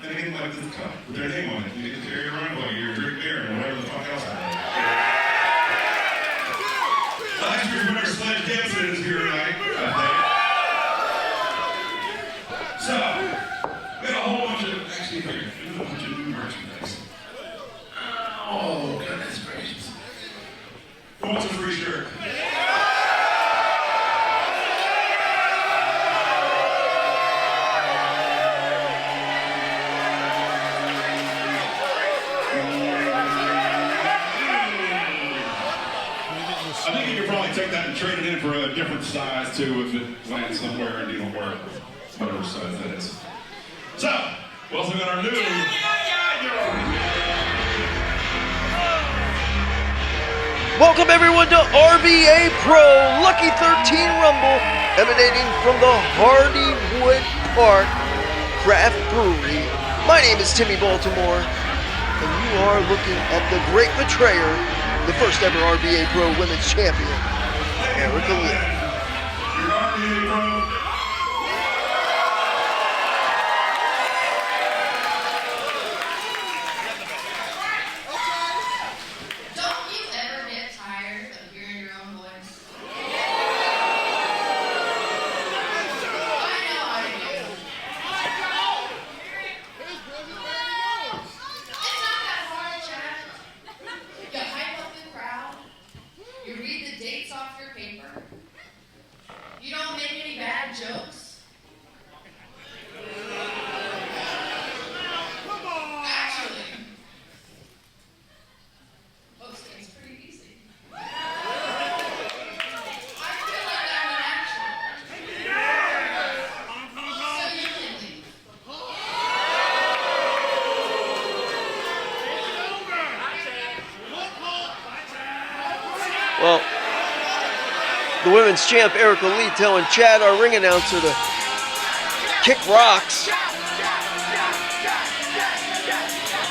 anything like this cup with their name on it. You can carry it around while you're drink beer and whatever the fuck else I do. Last year's winner, Sledge Gibson, is here tonight, I think. So, we got a whole bunch of, actually, here, we got a bunch of new merchandise. Oh, goodness gracious. Who wants a free shirt? I think you could probably take that and trade it in for a different size too if it lands somewhere and you don't wear it, whatever size that is. So, we also got our new. Welcome everyone to RVA Pro Lucky 13 Rumble, emanating from the Hardywood Craft Brewery. My name is Timmy, Baltimore, and you are looking at the Great Betrayer, the first ever RVA Pro Women's Champion, Erica Lee. Your RVA Pro. Well, the women's champ, Erica Lee, telling Chad, our ring announcer, to kick rocks.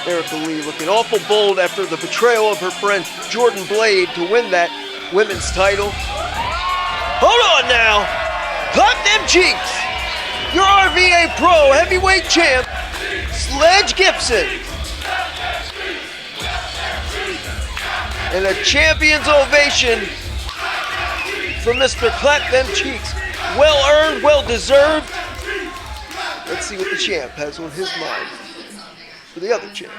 Erica Lee looking awful bold after the betrayal of her friend Jordan Blade to win that women's title. Hold on now. Clap them cheeks. Your RVA Pro heavyweight champ, Sledge Gibson. And a champion's ovation from Mr. Clap Them Cheeks. Well earned, well deserved. Let's see what the champ has on his mind for the other champ.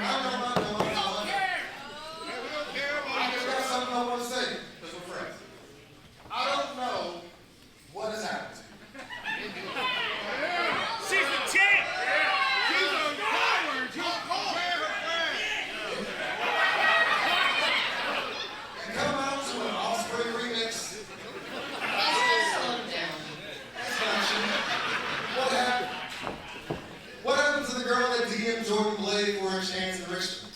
Jordan Blade for a chance in Richmond.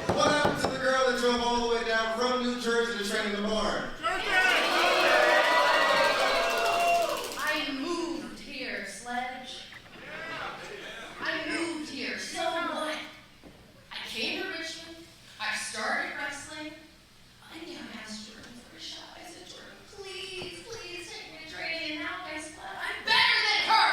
What happened to the girl that drove all the way down from New Jersey to train in the barn? I moved here, Sledge. I moved here. So what? I came to Richmond. I started wrestling. I never asked Jordan for a shot. I said, Jordan, please, please take me to training. And now guess what? I'm better than her.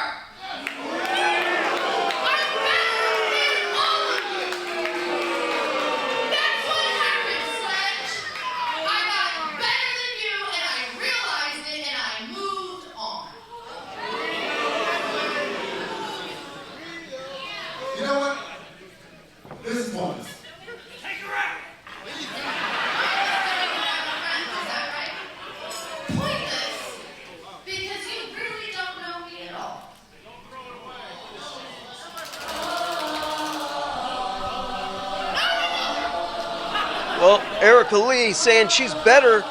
Well, Erica Lee saying she's better,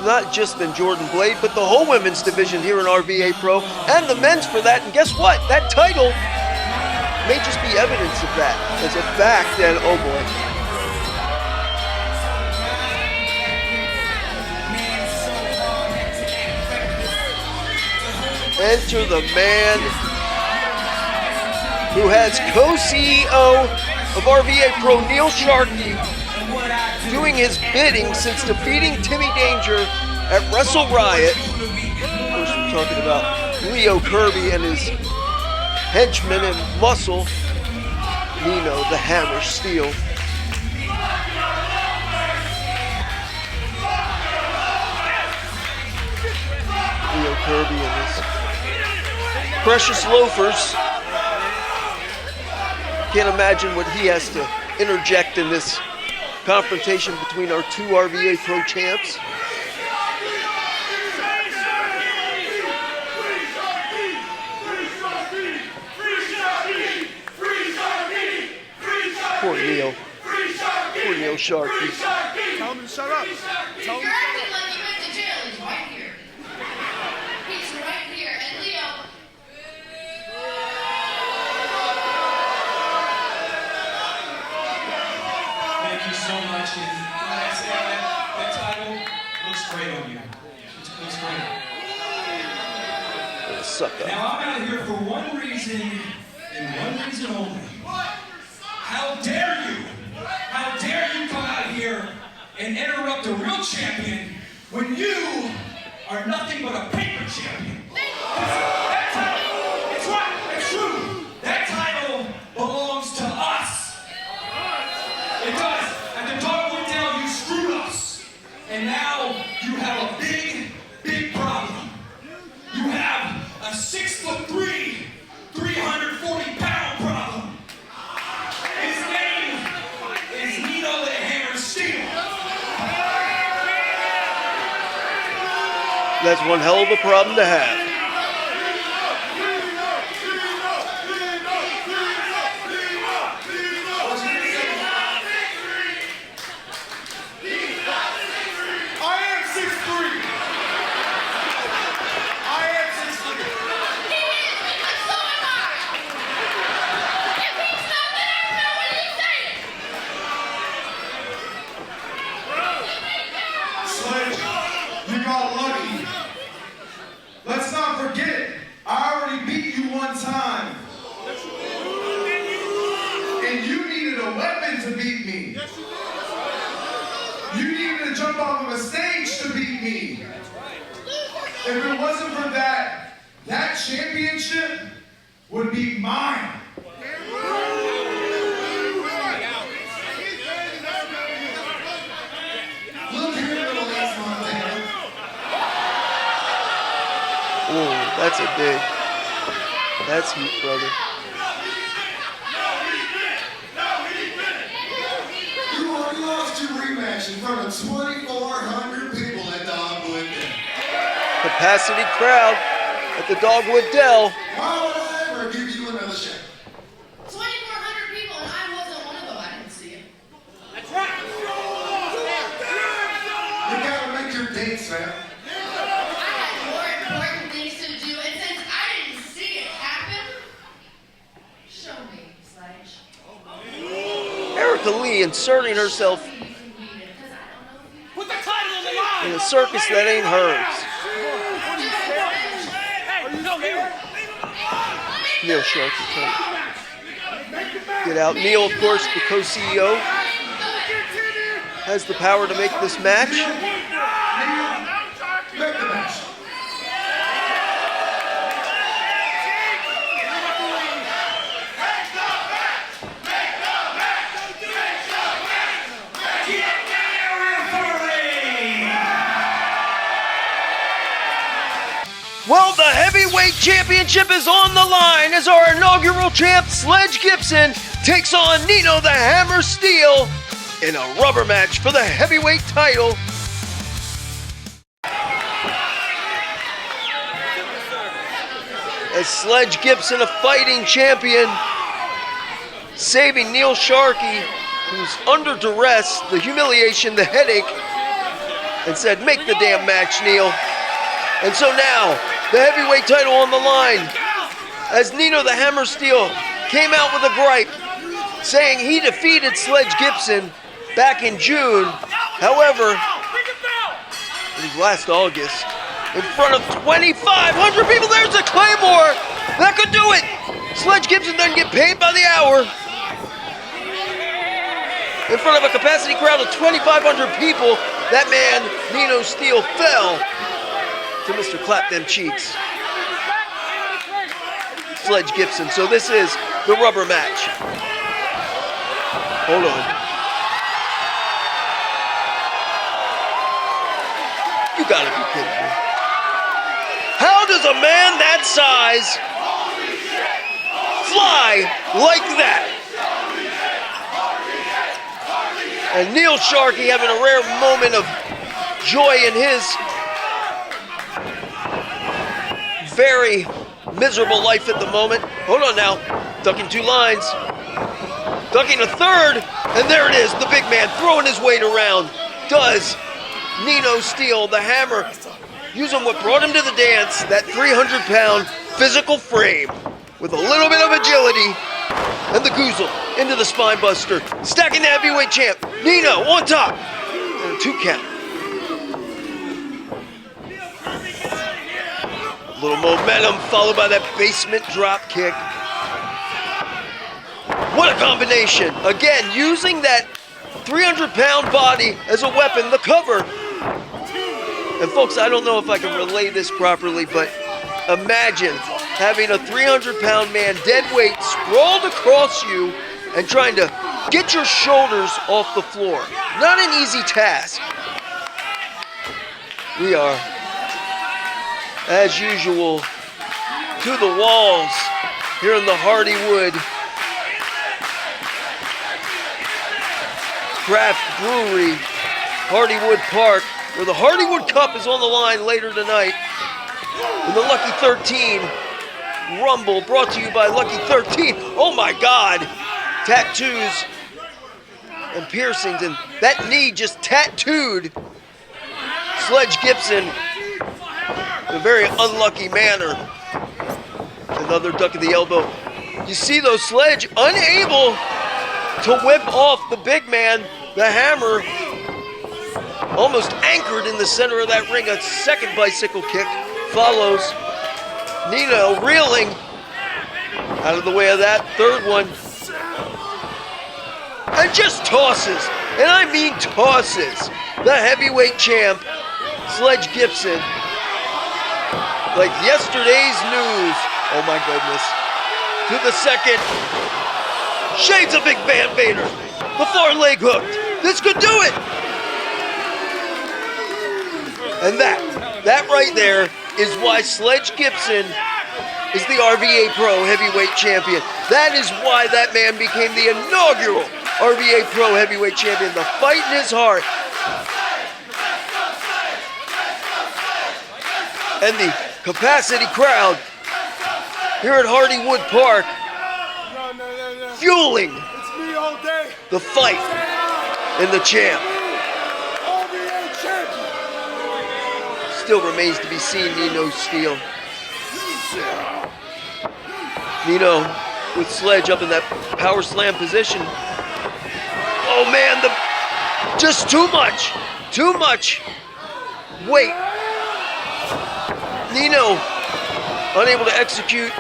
not just than Jordan Blade, but the whole women's division here in RVA Pro, and the men's for that. And guess what? That title may just be evidence of that. As a fact, and oh boy. Enter the man who has co-CEO of RVA Pro, Neil Sharkey, doing his bidding since defeating Timmy Danger at Wrestle Riot. Of course, we're talking about Leo Kirby and his henchman and muscle, Nino the Hammer Steel. Leo Kirby and his precious loafers. Can't imagine what he has to interject in this confrontation between our two RVA Pro champs. Poor Neil. Poor Neil Sharkey. Tell him to shut up. Tell him You're acting like you went to jail. He's right here. He's right here. And Leo. Thank you so much. And when I say that title looks great on you. It looks great. Suck up. Now I'm out here for one reason and one reason only. How dare you? How dare you come out here and interrupt a real champion when you are nothing but a paper champion? That title, it's right, it's true. That title belongs to us. It does. At the Dogwood Dell, you screwed us. And now you have a big, big problem. You have a 6'3", 340-pound problem. His name is Nino the Hammer Steel. That's one hell of a problem to have. You got lucky. Let's not forget, I already beat you one time. And you needed a weapon to beat me. You needed to jump off of a stage to beat me. If it wasn't for that, that championship would be mine. Ooh, that's a dig. That's heat, brother. You already lost your rematch in front of 2,400 people at Dogwood. Capacity crowd at the Dogwood Dell. Why would I ever give you another shot? 2,400 people, and I wasn't one of them. I didn't see it. That's right. You gotta make your dates, man. I had more important things to do, and since I didn't see it happen, show me, Sledge. Erica Lee inserting herself You can beat it, 'cause I don't know if you Put the title on the line. in a circus that ain't hers. Hey, no, here. Neil Sharkey. Get out. Neil, of course, the co-CEO, has the power to make this match. Make the match. Well, the heavyweight championship is on the line as our inaugural champ, Sledge Gibson, takes on Nino the Hammer Steel in a rubber match for the heavyweight title. As Sledge Gibson, a fighting champion, saving Neil Sharkey, who's under duress, the humiliation, the headache, and said, "Make the damn match, Neil." And so now, the heavyweight title on the line, as Nino the Hammer Steel came out with a gripe, saying he defeated Sledge Gibson back in June. However, it was last August, in front of 2,500 people. There's a Claymore! That could do it! Sledge Gibson doesn't get paid by the hour. In front of a capacity crowd of 2,500 people, that man, Nino Steel, fell to Mr. Clap Them Cheeks. Sledge Gibson. So this is the rubber match. Hold on. You gotta be kidding me. How does a man that size fly like that? And Neil Sharkey having a rare moment of joy in his very miserable life at the moment. Hold on now. Ducking 2 lines. Ducking a third. And there it is. The big man throwing his weight around. Does Nino Steele, the Hammer, using what brought him to the dance, that 300-pound physical frame with a little bit of agility, and the goozle into the spine buster, stacking the heavyweight champ. Nino on top, and a 2 count. A little momentum followed by that basement drop kick. What a combination. Again, using that 300-pound body as a weapon, the cover. And folks, I don't know if I can relay this properly, but imagine having a 300-pound man, dead weight, sprawled across you and trying to get your shoulders off the floor. Not an easy task. We are, as usual, to the walls here in the Hardywood Craft Brewery, Hardywood Park, where the Hardywood Cup is on the line later tonight. In the Lucky 13 Rumble, brought to you by Lucky 13. Oh my God! Tattoos and piercings, and that knee just tattooed Sledge Gibson in a very unlucky manner. Another duck of the elbow. You see though, Sledge unable to whip off the big man, the Hammer, almost anchored in the center of that ring. A second bicycle kick follows. Nino reeling out of the way of that third one. And just tosses, and I mean tosses, the heavyweight champ, Sledge Gibson, like yesterday's news. Oh my goodness. To the second. Shades of Big Van Vader. The far leg hooked. This could do it. And that right there is why Sledge Gibson is the RVA Pro Heavyweight Champion. That is why that man became the inaugural RVA Pro Heavyweight Champion. The fight in his heart. And the capacity crowd here at Hardywood Park fueling the fight in the champ. Still remains to be seen, Nino Steele. Nino with Sledge up in that power slam position. Oh man, just too much weight. Nino unable to execute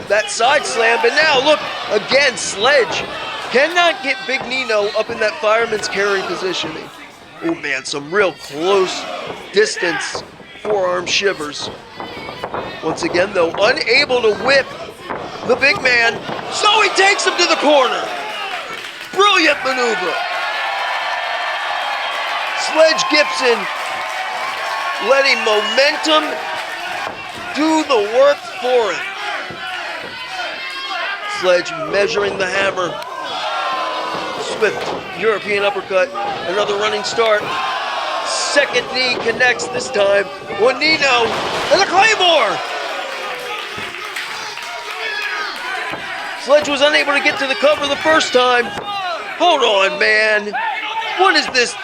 that side slam, but now look, again, Sledge cannot get Big Nino up in that fireman's carry positioning. Oh man, some real close distance forearm shivers. Once again though, unable to whip the big man, so he takes him to the corner. Brilliant maneuver. Sledge Gibson letting momentum do the work for him. Sledge measuring the Hammer. Swift European uppercut. Another running start. Second knee connects this time. One Nino and a Claymore. Sledge was unable to get to the cover the first time. Hold on, man. What is this?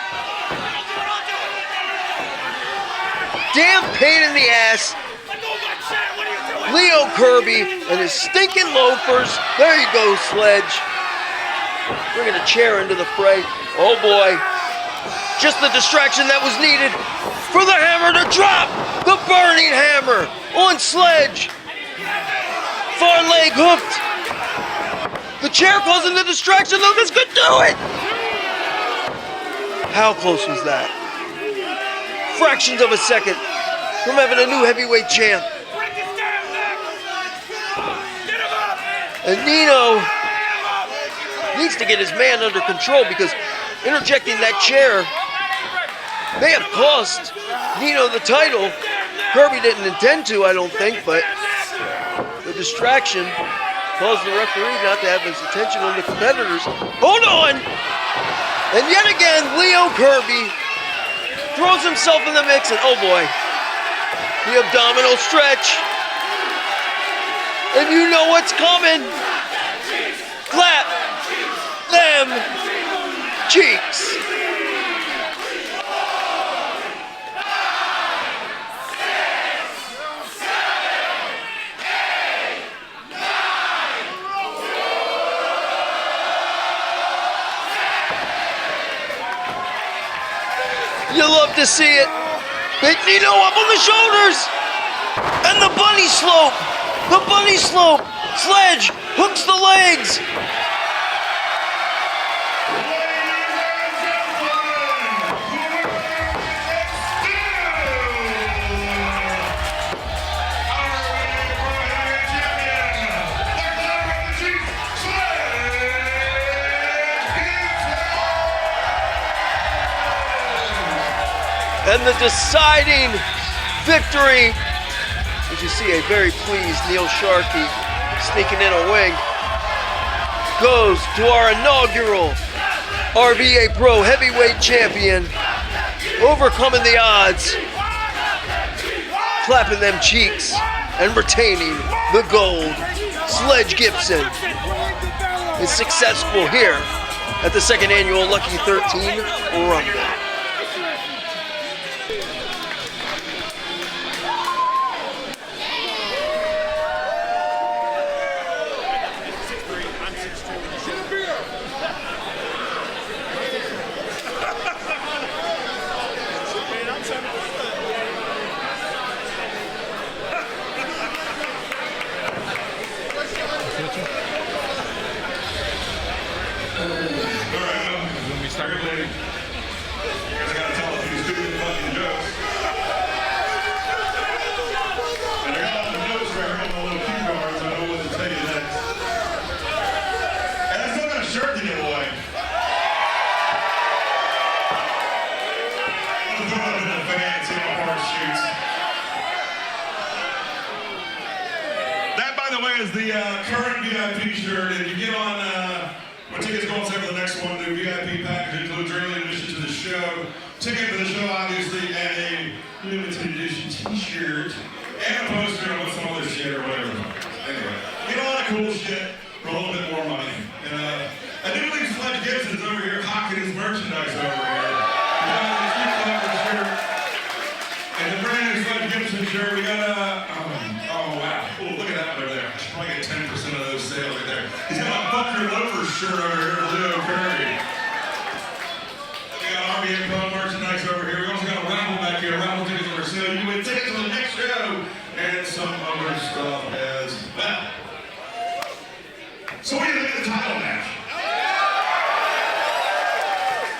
Damn pain in the ass. Leo Kirby and his stinking loafers. There you go, Sledge. Bringing a chair into the fray. Oh boy. Just the distraction that was needed for the Hammer to drop the burning hammer on Sledge. Far leg hooked. The chair causing the distraction, though. This could do it. How close was that? Fractions of a second from having a new heavyweight champ. And Nino needs to get his man under control because interjecting that chair may have cost Nino the title. Kirby didn't intend to, I don't think, but the distraction caused the referee not to have his attention on the competitors. Hold on! And yet again, Leo Kirby throws himself in the mix, and oh boy, the abdominal stretch. And you know what's coming. Clap them cheeks. You love to see it. Big Nino up on the shoulders. And the bunny slope. The bunny slope. Sledge hooks the legs. And the deciding victory, as you see a very pleased Neil Sharkey sneaking in a wing, goes to our inaugural RVA Pro Heavyweight Champion, overcoming the odds, clapping them cheeks, and retaining the gold. Sledge Gibson is successful here at the second annual Lucky 13 Rumble. That, by the way, is the current VIP shirt, and you get on when tickets go on sale for the next one. The VIP package includes early admission to the show, ticket for the show, obviously, and a limited edition T-shirt, and a poster with some other shit or whatever. Anyway, get a lot of cool shit for a little bit more money. And I do believe Sledge Gibson is over here hawking his merchandise over here. And the brand new Sledge Gibson shirt, we got oh wow, oh, look at that over there. I should probably get 10% of those sales right there. He's got a Fuck Your Loafers shirt over here for Leo Curry. We got RVA Pro merchandise over here. We also got a raffle back here, raffle tickets over sale. You win tickets to the next show and some other stuff as well. So what do you think of the title match?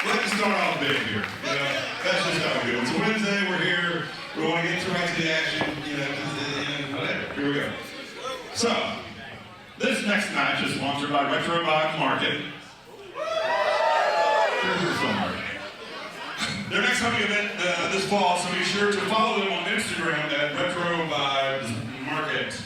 Let's start off big here. You know, that's just how we do it. It's a Wednesday, we're here. We want to get right to the action, you know, whatever. Here we go. So, this next match is sponsored by Retro Market. Their next coming event this fall, so be sure to follow them on Instagram at Retro Market.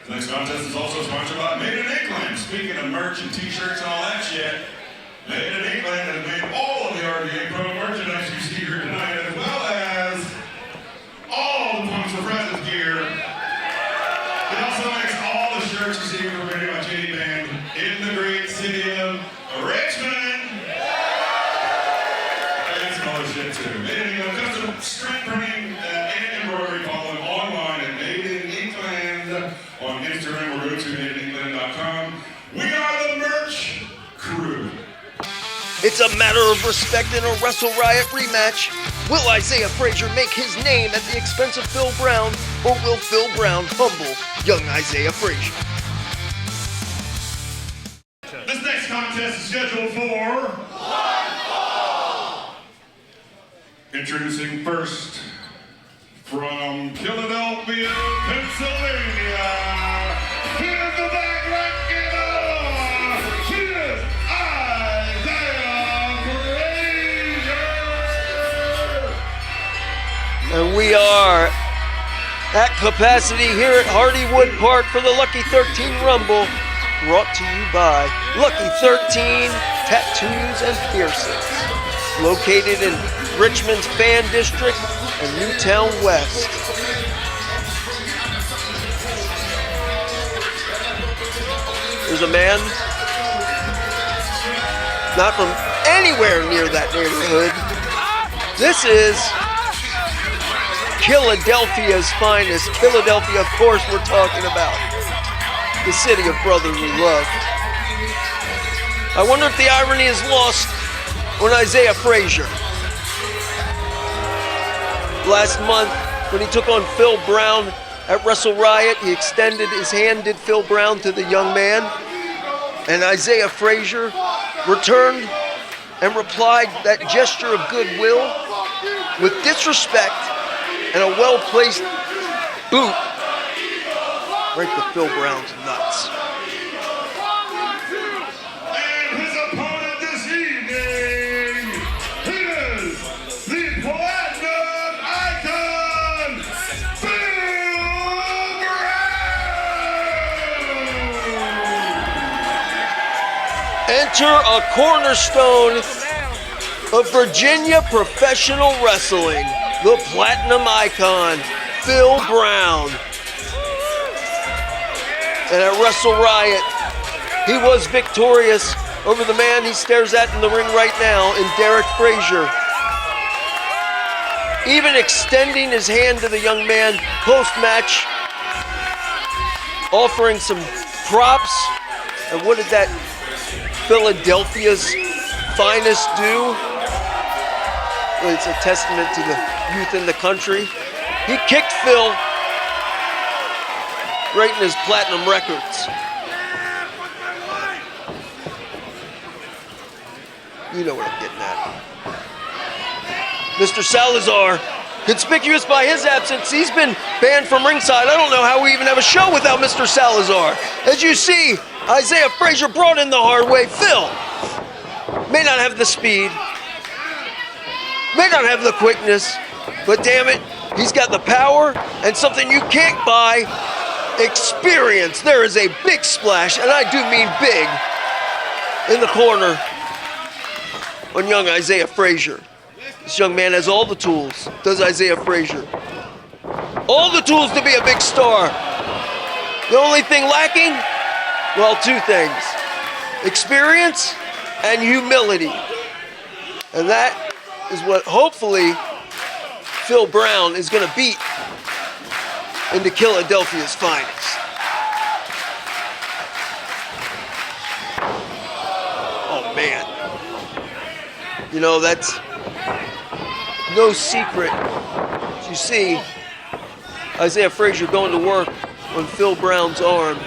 The next contest is also sponsored by Made in England. Speaking of merch and t-shirts and all that shit, Made in England has made all of the RVA Pro merchandise you see here tonight, as well as all the Punks for Presents gear. It also makes all the shirts you see from pretty much any band in the great city of Richmond. And some other shit too. Made in England, custom strength printing and embroidery. Follow them online at Made in England on Instagram or go to madeingland.com. We are the merch crew. It's a matter of respect in a Wrestle Riot rematch. Will Isaiah Frazier make his name at the expense of Phil Brown, or will Phil Brown humble young Isaiah Frazier? This next contest is scheduled for Introducing first, from Philadelphia, Pennsylvania, here's the back ranking of, here's Isaiah Frazier. And we are at capacity here at Hardywood Park for the Lucky 13 Rumble, brought to you by Lucky 13 Tattoos and Piercings, located in Richmond's Fan District and Newtown West. There's a man not from anywhere near that neighborhood. This is Philadelphia's finest. Philadelphia, of course, we're talking about. The city of brotherly love. I wonder if the irony is lost on Isaiah Frazier. Last month, when he took on Phil Brown at Wrestle Riot, he extended his hand, did Phil Brown, to the young man. And Isaiah Frazier returned and replied that gesture of goodwill with disrespect and a well-placed boot right to Phil Brown's nuts. And his opponent this evening is the Platinum Icon, Phil Brown. Enter a cornerstone of Virginia professional wrestling, the Platinum Icon, Phil Brown. And at Wrestle Riot, he was victorious over the man he stares at in the ring right now in Derek Frazier. Even extending his hand to the young man post-match, offering some props. And what did that Philadelphia's finest do? Well, it's a testament to the youth in the country. He kicked Phil right in his platinum records. You know what I'm getting at. Mr. Salazar, conspicuous by his absence, he's been banned from ringside. I don't know how we even have a show without Mr. Salazar. As you see, Isaiah Frazier brought in the hard way. Phil may not have the speed, may not have the quickness, but damn it, he's got the power and something you can't buy: experience. There is a big splash, and I do mean big, in the corner on young Isaiah Frazier. This young man has all the tools, does Isaiah Frazier. All the tools to be a big star. The only thing lacking? Well, two things: experience and humility. And that is what hopefully Phil Brown is going to beat into Philadelphia's finest. Oh man. You know, that's no secret. As you see, Isaiah Frazier going to work on Phil Brown's arm.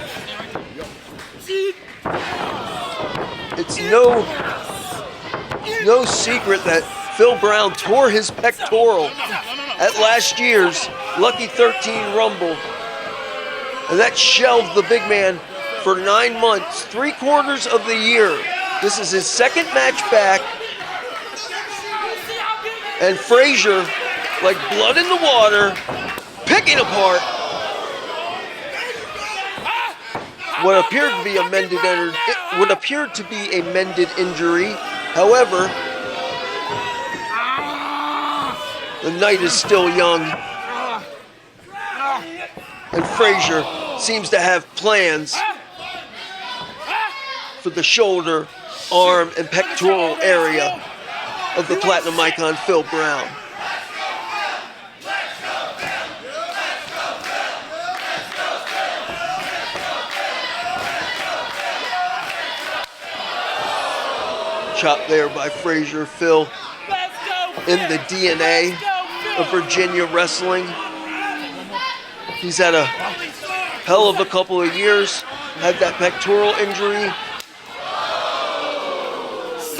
It's no secret that Phil Brown tore his pectoral at last year's Lucky 13 Rumble. And that shelved the big man for 9 months, 3/4 of the year. This is his second match back. And Frazier, like blood in the water, picking apart what appeared to be a mended injury. However, the night is still young, and Frazier seems to have plans for the shoulder, arm, and pectoral area of the Platinum Icon, Phil Brown. Chopped there by Frazier. Phil, in the DNA of Virginia wrestling. He's had a hell of a couple of years. Had that pectoral injury.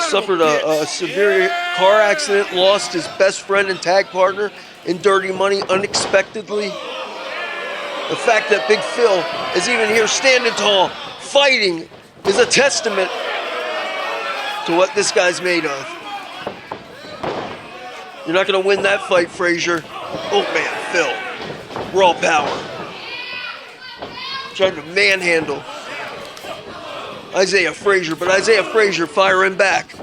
Suffered a severe car accident, lost his best friend and tag partner in Dirty Money unexpectedly. The fact that Big Phil is even here standing tall, fighting, is a testament to what this guy's made of. You're not going to win that fight, Frazier. Oh man, Phil. Raw power. Trying to manhandle Isaiah Frazier, but Isaiah Frazier firing back.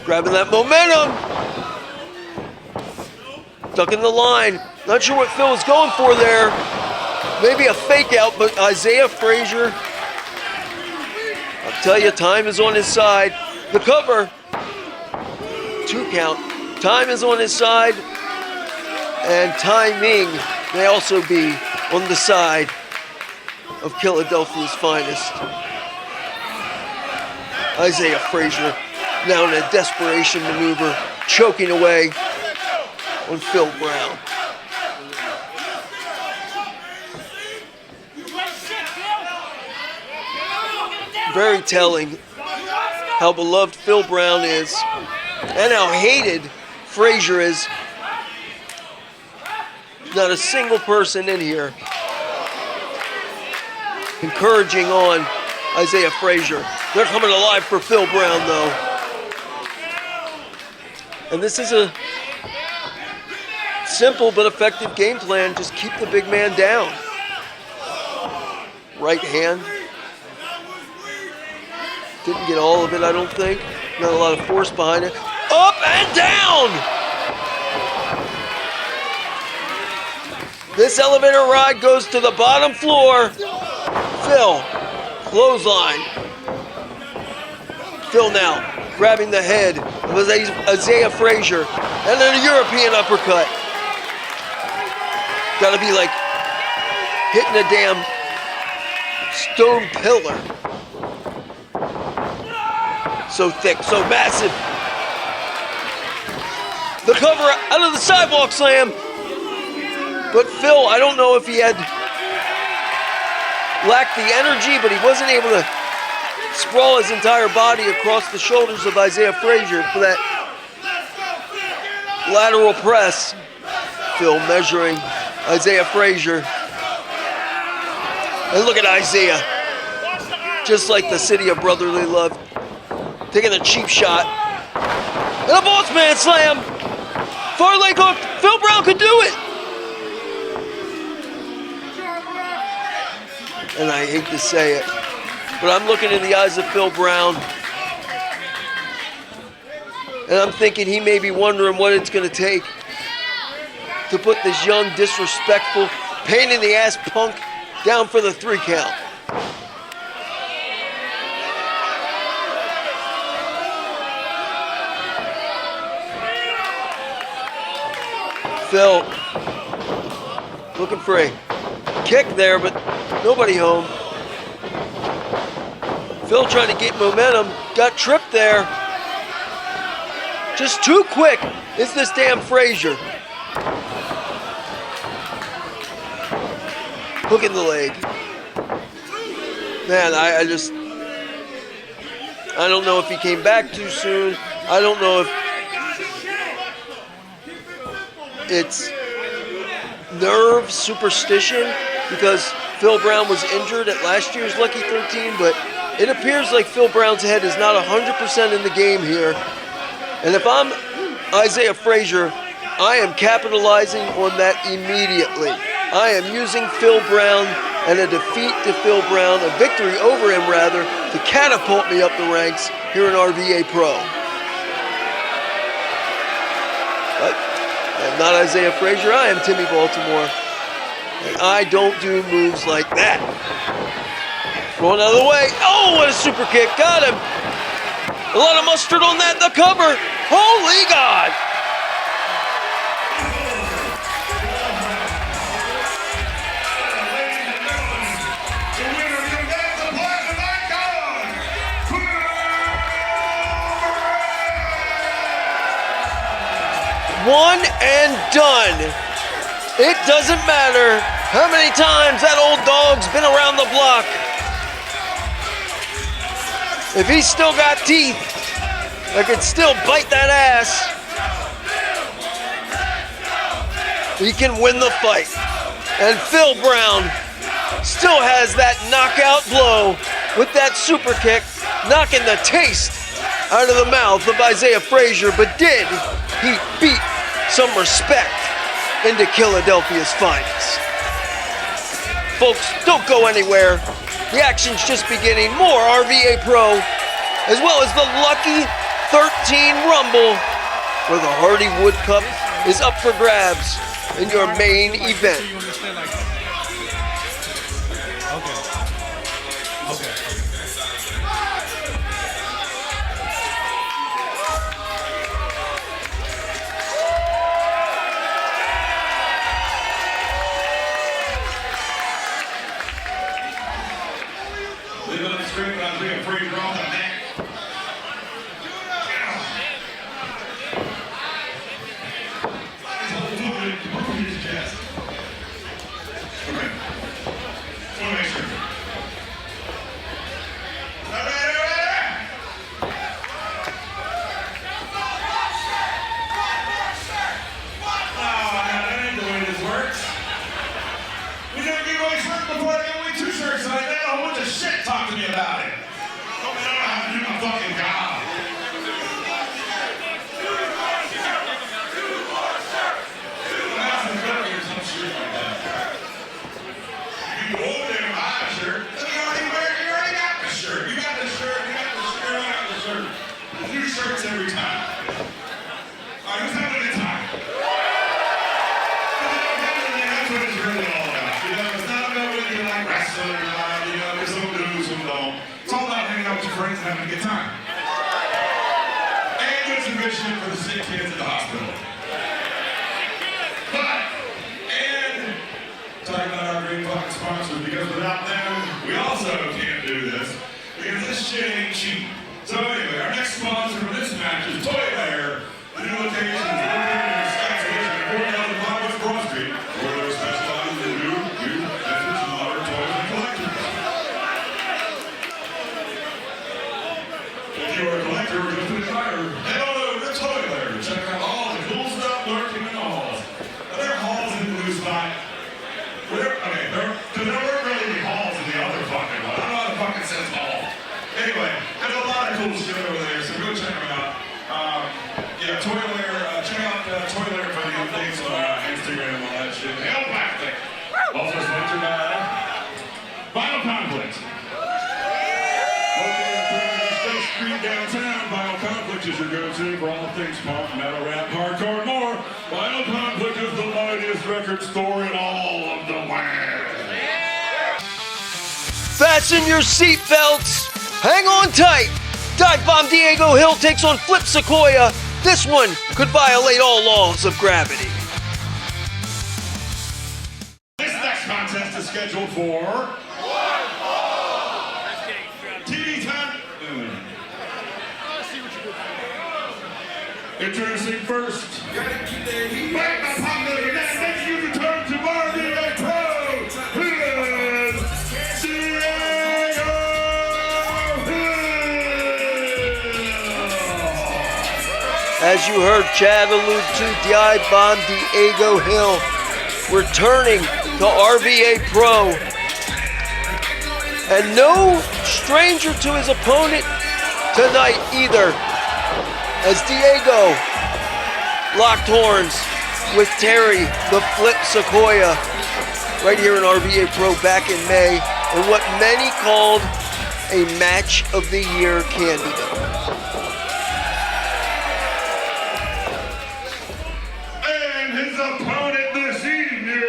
Grabbing that momentum. Ducking the line. Not sure what Phil was going for there. Maybe a fake out, but Isaiah Frazier, I'll tell you, time is on his side. The cover. 2 count. Time is on his side. And timing may also be on the side of Philadelphia's finest. Isaiah Frazier now in a desperation maneuver, choking away on Phil Brown. Very telling how beloved Phil Brown is and how hated Frazier is. Not a single person in here encouraging on Isaiah Frazier. They're coming alive for Phil Brown, though. And this is a simple but effective game plan. Just keep the big man down. Right hand. Didn't get all of it, I don't think. Not a lot of force behind it. Up and down! This elevator ride goes to the bottom floor. Phil, clothesline. Phil now grabbing the head of Isaiah Frazier and then a European uppercut. Gotta be like hitting a damn stone pillar. So thick, so massive. The cover out of the sidewalk slam. But Phil, I don't know if he had lacked the energy, but he wasn't able to sprawl his entire body across the shoulders of Isaiah Frazier for that lateral press. Phil measuring Isaiah Frazier. And look at Isaiah. Just like the city of brotherly love. Taking a cheap shot. And a boss man slam. Far leg hook. Phil Brown could do it. And I hate to say it, but I'm looking in the eyes of Phil Brown, and I'm thinking he may be wondering what it's going to take to put this young, disrespectful, pain-in-the-ass punk down for the 3 count. Phil looking for a kick there, but nobody home. Phil trying to get momentum, got tripped there. Just too quick is this damn Frazier. Hook in the leg. Man, I don't know if he came back too soon. I don't know if it's nerve superstition because Phil Brown was injured at last year's Lucky 13, but it appears like Phil Brown's head is not 100% in the game here. And if I'm Isaiah Frazier, I am capitalizing on that immediately. I am using Phil Brown and a defeat to Phil Brown, a victory over him rather, to catapult me up the ranks here in RVA Pro. But I am not Isaiah Frazier, I am Timmy Baltimore. And I don't do moves like that. Going out of the way. Oh, what a super kick. Got him. A lot of mustard on that. The cover. Holy God. One and done. It doesn't matter how many times that old dog's been around the block. If he's still got teeth, that could still bite that ass. He can win the fight. And Phil Brown still has that knockout blow with that super kick, knocking the taste out of the mouth of Isaiah Frazier, but did he beat some respect into Philadelphia's finest? Folks, don't go anywhere. The action's just beginning. More RVA Pro, as well as the Lucky 13 Rumble, where the Hardywood Cup is up for grabs in your main event. Leave it up straight, but I'm being free to draw the neck. His chest. Okay. Just want to make sure. All right. Oh, that ain't the way this works. We didn't give away shirts before I gave away 2 shirts, and I had a whole bunch of shit talk to me about it. Told me I don't know how to do my fucking job. Nothing better or some shit like that. You go over there and buy a shirt. You already got the shirt. You got the shirt. You got the shirt. I got the shirt. There's new shirts every time. All right, who's having a good time? That's what it's really all about. You know, it's not about whether you like wrestling or not. You know, there's some dudes, some don't. It's all about hanging out with your friends and having a good time. And doing some good shit for the sick kids at the hospital. And talking about our great fucking sponsors, because without them, we also can't do this. Because this shit ain't cheap. So anyway, our next sponsor for this match is Toy Lair. The new location is located in Wisconsin, 4,000 West Broad Street, where they're specialized in new, used, vintage, and modern toys and collectibles. If you're a collector or just an admirer, head on over to Toy Lair to check out all the cool stuff lurking in the halls. Now, there are halls in the new spot. Because there weren't really any halls in the other fucking one. I don't know how the fucking says hall. Anyway, there's a lot of cool shit over there, so go check them out. Yeah, Toy Lair, check out Toy Lair for the updates on Instagram and all that shit. Hell Plastic. Also sponsored by Vinyl Conflict. Located on State Street downtown, Vinyl Conflict is your go-to for all things punk, metal, rap, hardcore, and more. Vinyl Conflict is the mightiest record store in all of the land. Fasten your seatbelts. Hang on tight. Dive Bomb Diego Hill takes on Flip Sequoia. This one could violate all laws of gravity. This next contest is scheduled for TV time. Introducing first, back the popular demand makes you return to RVA Pro. Here's Diego Hill. As you heard Chad allude to, Dive Bomb Diego Hill returning to RVA Pro. And no stranger to his opponent tonight either, as Diego locked horns with Terry the Flip Sequoia right here in RVA Pro back in May, in what many called a match of the year candidate. And his opponent this evening,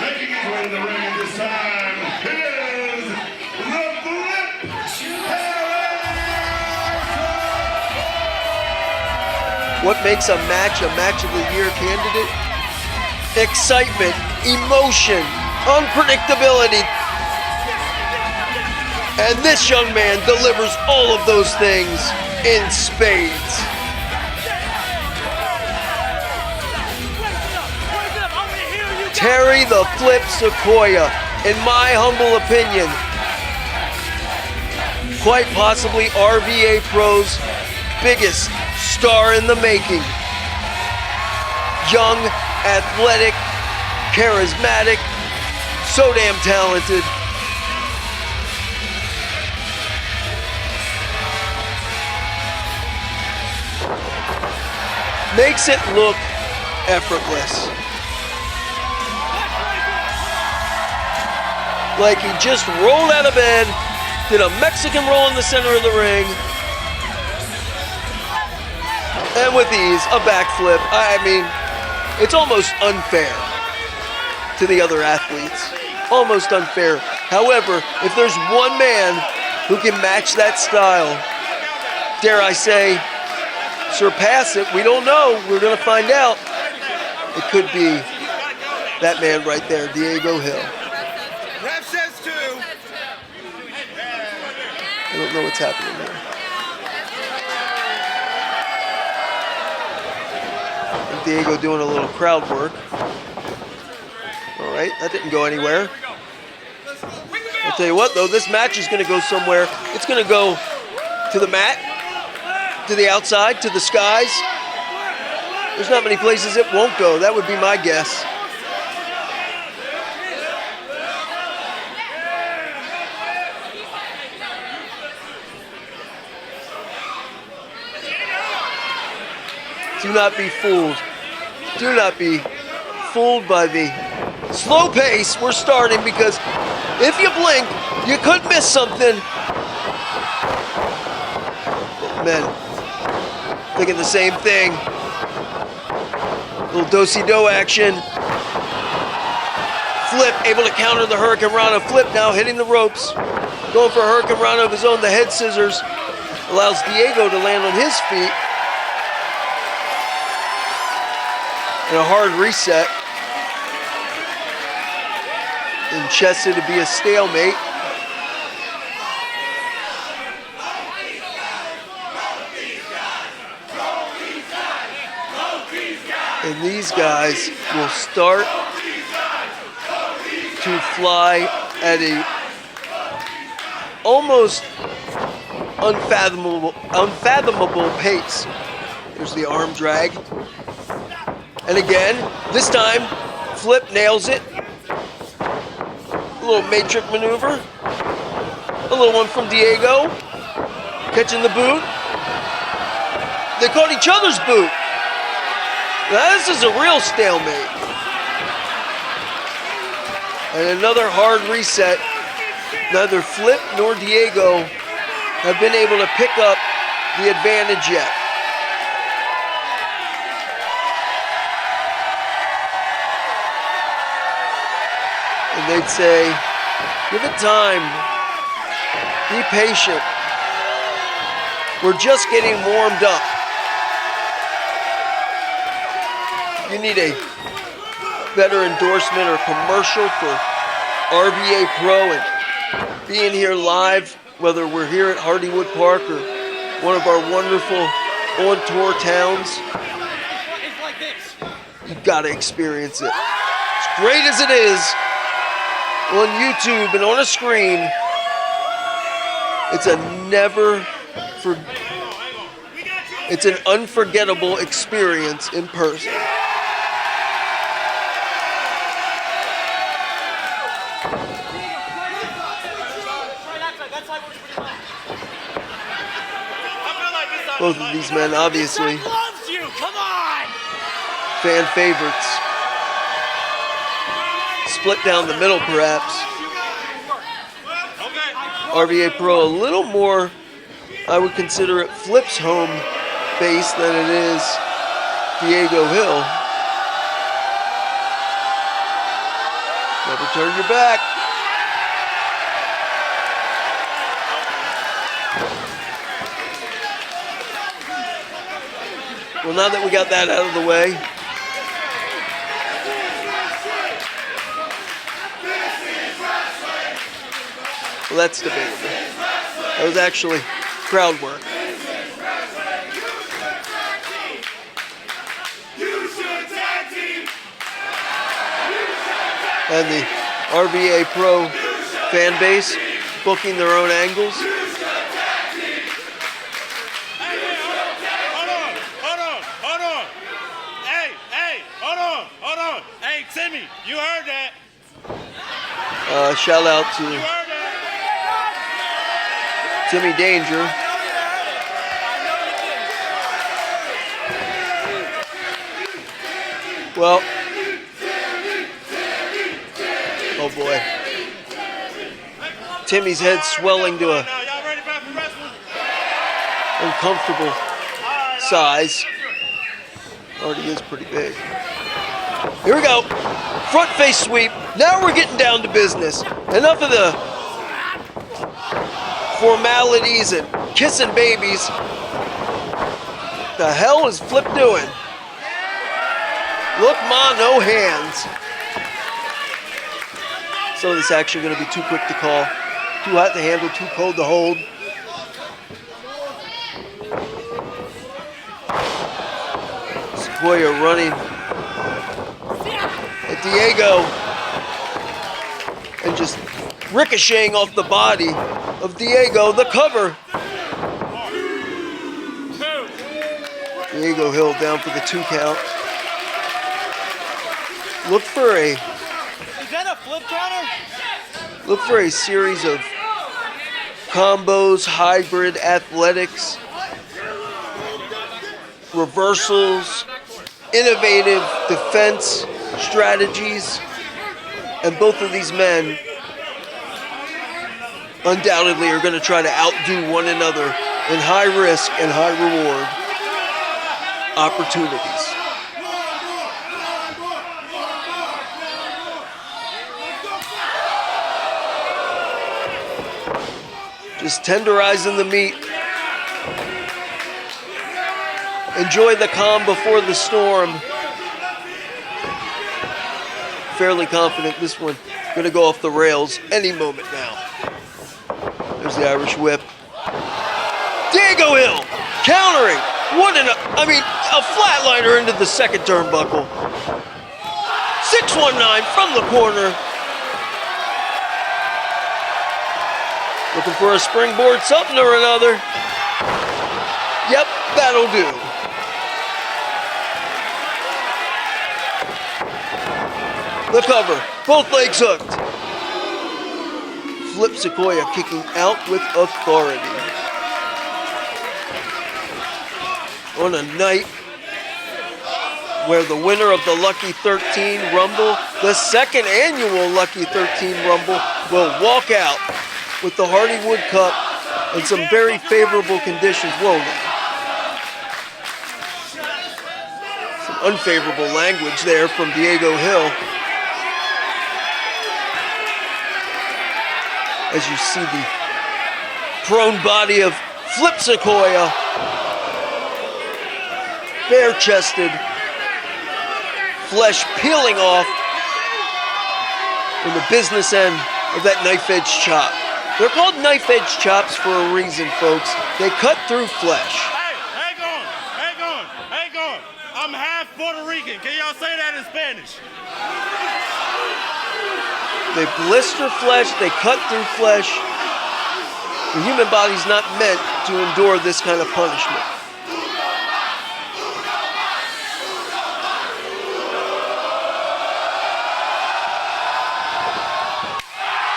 making his way to the ring at this time, is the Flip. What makes a match of the year candidate? Excitement, emotion, unpredictability. And this young man delivers all of those things in spades. Terry the Flip Sequoia, in my humble opinion, quite possibly RVA Pro's biggest star in the making. Young, athletic, charismatic, so damn talented. Makes it look effortless. Like he just rolled out of bed, did a Mexican roll in the center of the ring, and with ease, a backflip. I mean, it's almost unfair to the other athletes. Almost unfair. However, if there's one man who can match that style, dare I say, surpass it, we don't know. We're going to find out. It could be that man right there, Diego Hill. Ref says 2. I don't know what's happening there. And Diego doing a little crowd work. All right, that didn't go anywhere. I'll tell you what, though, this match is going to go somewhere. It's going to go to the mat, to the outside, to the skies. There's not many places it won't go. That would be my guess. Do not be fooled. Do not be fooled by the slow pace we're starting, because if you blink, you could miss something. Men thinking the same thing. Little do-si-do action. Flip, able to counter the Hurricane Rana. Flip now hitting the ropes. Going for a Hurricane Rana of his own. The head scissors allows Diego to land on his feet. And a hard reset. And Chester to be a stalemate. And these guys will start to fly at a almost unfathomable pace. There's the arm drag. And again, this time, Flip nails it. A little matrix maneuver. A little one from Diego. Catching the boot. They caught each other's boot. Now this is a real stalemate. And another hard reset. Neither Flip nor Diego have been able to pick up the advantage yet. And they'd say, give it time. Be patient. We're just getting warmed up. You need a better endorsement or commercial for RVA Pro and being here live, whether we're here at Hardywood Park or one of our wonderful on-tour towns. You've got to experience it. As great as it is on YouTube and on a screen, it's it's an unforgettable experience in person. Both of these men, obviously, fan favorites. Split down the middle, perhaps. RVA Pro, a little more, I would consider it Flip's home base than it is Diego Hill. Never turn your back. Well, now that we got that out of the way, well, that's debatable. That was actually crowd work. And the RVA Pro fan base booking their own angles. Timmy, you heard that. Shout out to You heard that. Timmy Danger. Well, oh boy. Timmy's head swelling to a Now, y'all ready for wrestling? uncomfortable size. Already is pretty big. Here we go. Front face sweep. Now we're getting down to business. Enough of the formalities and kissing babies. The hell is Flip doing? Look, ma, no hands. Some of this action going to be too quick to call. Too hot to handle, too cold to hold. Sequoia running at Diego and just ricocheting off the body of Diego. The cover. Diego Hill down for the 2 count. Look for a Is that a flip counter? Look for a series of combos, hybrid athletics, reversals, innovative defense strategies, and both of these men undoubtedly are going to try to outdo one another in high risk and high reward opportunities. Just tenderizing the meat. Enjoy the calm before the storm. Fairly confident this one going to go off the rails any moment now. There's the Irish whip. Diego Hill countering. What a flatliner into the second turnbuckle. 619 from the corner. Looking for a springboard something or another. Yep, that'll do. The cover, both legs hooked. Flip Sequoia kicking out with authority. On a night where the winner of the Lucky 13 Rumble, the second annual Lucky 13 Rumble, will walk out with the Hardywood Cup in some very favorable conditions. Whoa now. Some unfavorable language there from Diego Hill. As you see the prone body of Flip Sequoia, bare-chested, flesh peeling off from the business end of that knife-edge chop. They're called knife-edge chops for a reason, folks. They cut through flesh. Hey, hang on. I'm half Puerto Rican. Can y'all say that in Spanish? They blister flesh, they cut through flesh. The human body's not meant to endure this kind of punishment.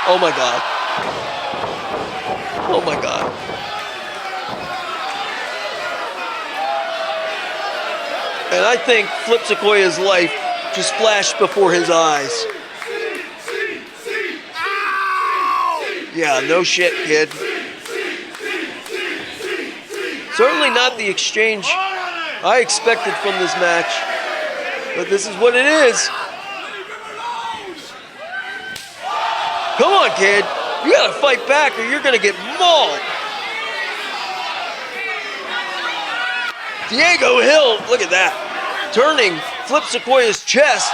Oh my God. Oh my God. And I think Flip Sequoia's life just flashed before his eyes. Yeah, no shit, kid. Certainly not the exchange I expected from this match, but this is what it is. Come on, kid. You gotta fight back or you're gonna get mauled. Diego Hill, look at that. Turning Flip Sequoia's chest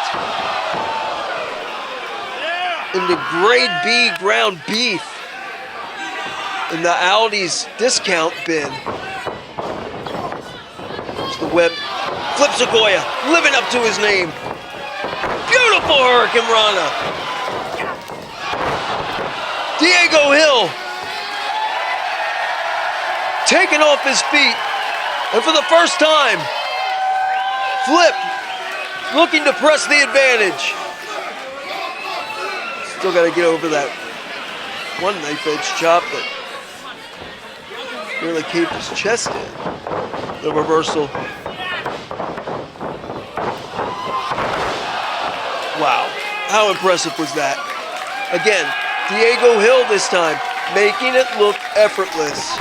into grade B ground beef in the Aldi's discount bin. There's the whip. Flip Sequoia living up to his name. Beautiful Hurricane Rana. Diego Hill taken off his feet. And for the first time, Flip looking to press the advantage. Still got to get over that one knife edge chop that nearly caved his chest in. The reversal. Wow, how impressive was that? Again, Diego Hill this time, making it look effortless.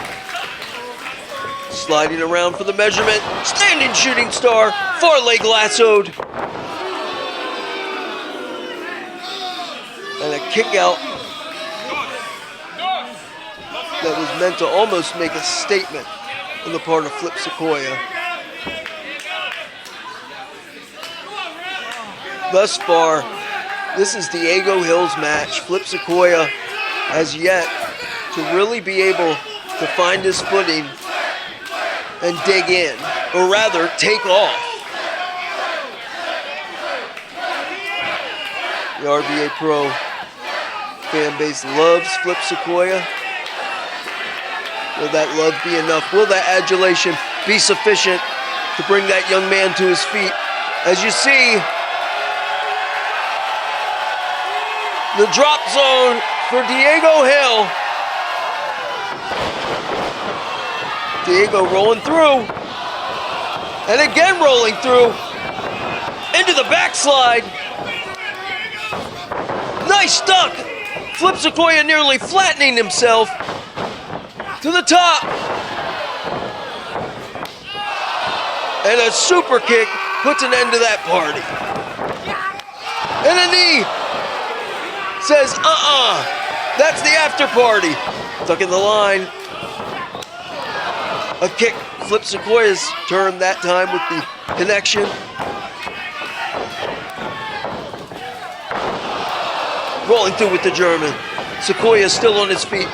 Sliding around for the measurement, standing shooting star, far leg lassoed. And a kick out that was meant to almost make a statement on the part of Flip Sequoia. Thus far, this is Diego Hill's match. Flip Sequoia has yet to really be able to find his footing and dig in, or rather, take off. The RVA Pro fan base loves Flip Sequoia. Will that love be enough? Will that adulation be sufficient to bring that young man to his feet? As you see, the drop zone for Diego Hill. Diego rolling through, and again rolling through, into the backslide. Nice duck. Flip Sequoia nearly flattening himself to the top. And a super kick puts an end to that party. And a knee says, that's the after party. Stuck in the line. A kick, Flip Sequoia's turn that time with the connection. Rolling through with the German. Sequoia still on his feet.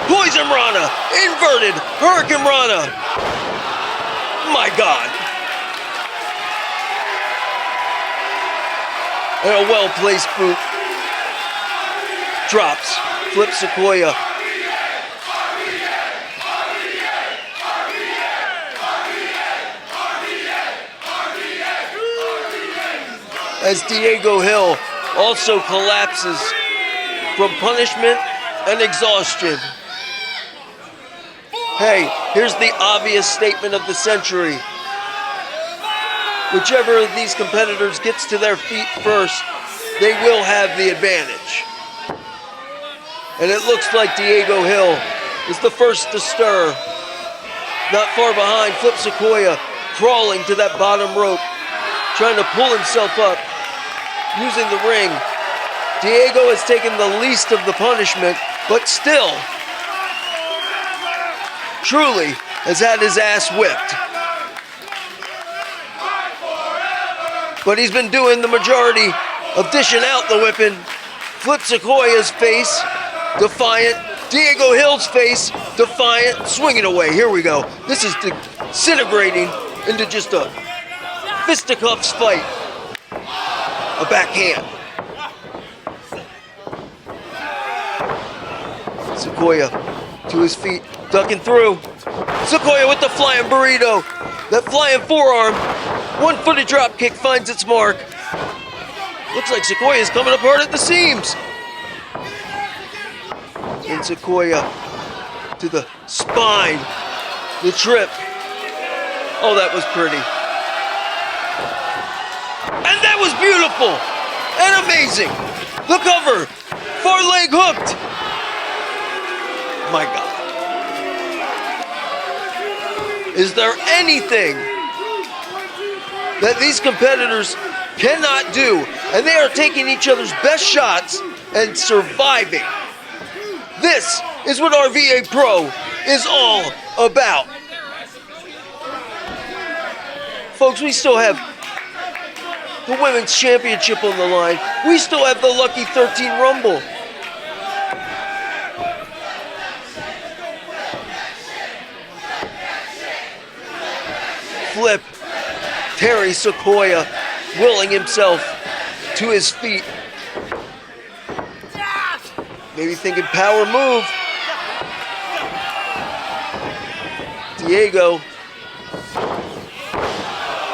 Poison Rana, inverted Hurricane Rana. My God. And a well-placed boot. Drops Flip Sequoia. As Diego Hill also collapses from punishment and exhaustion. Hey, here's the obvious statement of the century. Whichever of these competitors gets to their feet first, they will have the advantage. And it looks like Diego Hill is the first to stir. Not far behind, Flip Sequoia crawling to that bottom rope, trying to pull himself up, using the ring. Diego has taken the least of the punishment, but still, truly has had his ass whipped. But he's been doing the majority of dishing out the whipping. Flip Sequoia's face, defiant. Diego Hill's face, defiant, swinging away. Here we go. This is disintegrating into just a fisticuffs fight. A backhand. Sequoia to his feet, ducking through. Sequoia with the flying burrito. That flying forearm. One-footed drop kick finds its mark. Looks like Sequoia's coming apart at the seams. And Sequoia to the spine. The trip. Oh, that was pretty. And that was beautiful and amazing. The cover, far leg hooked. My God. Is there anything that these competitors cannot do? And they are taking each other's best shots and surviving. This is what RVA Pro is all about. Folks, we still have the Women's Championship on the line. We still have the Lucky 13 Rumble. Flip, Terry Sequoia willing himself to his feet. Maybe thinking power move. Diego.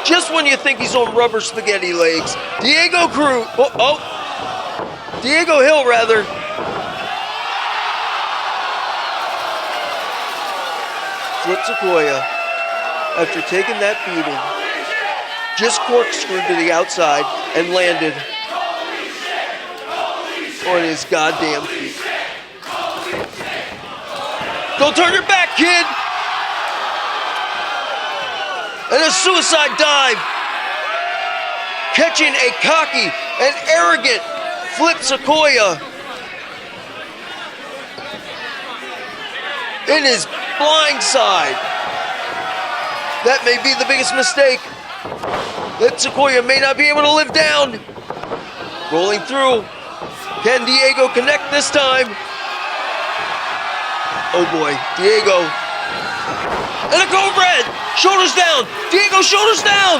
Just when you think he's on rubber spaghetti legs, Diego Cruz. Diego Hill, rather. Flip Sequoia, after taking that beating, just corkscrewed to the outside and landed on his goddamn feet. Don't turn your back, kid! And a suicide dive, catching a cocky and arrogant Flip Sequoia in his blind side. That may be the biggest mistake that Sequoia may not be able to live down. Rolling through. Can Diego connect this time? Oh boy, Diego. And a cobra head. Shoulders down. Diego, shoulders down.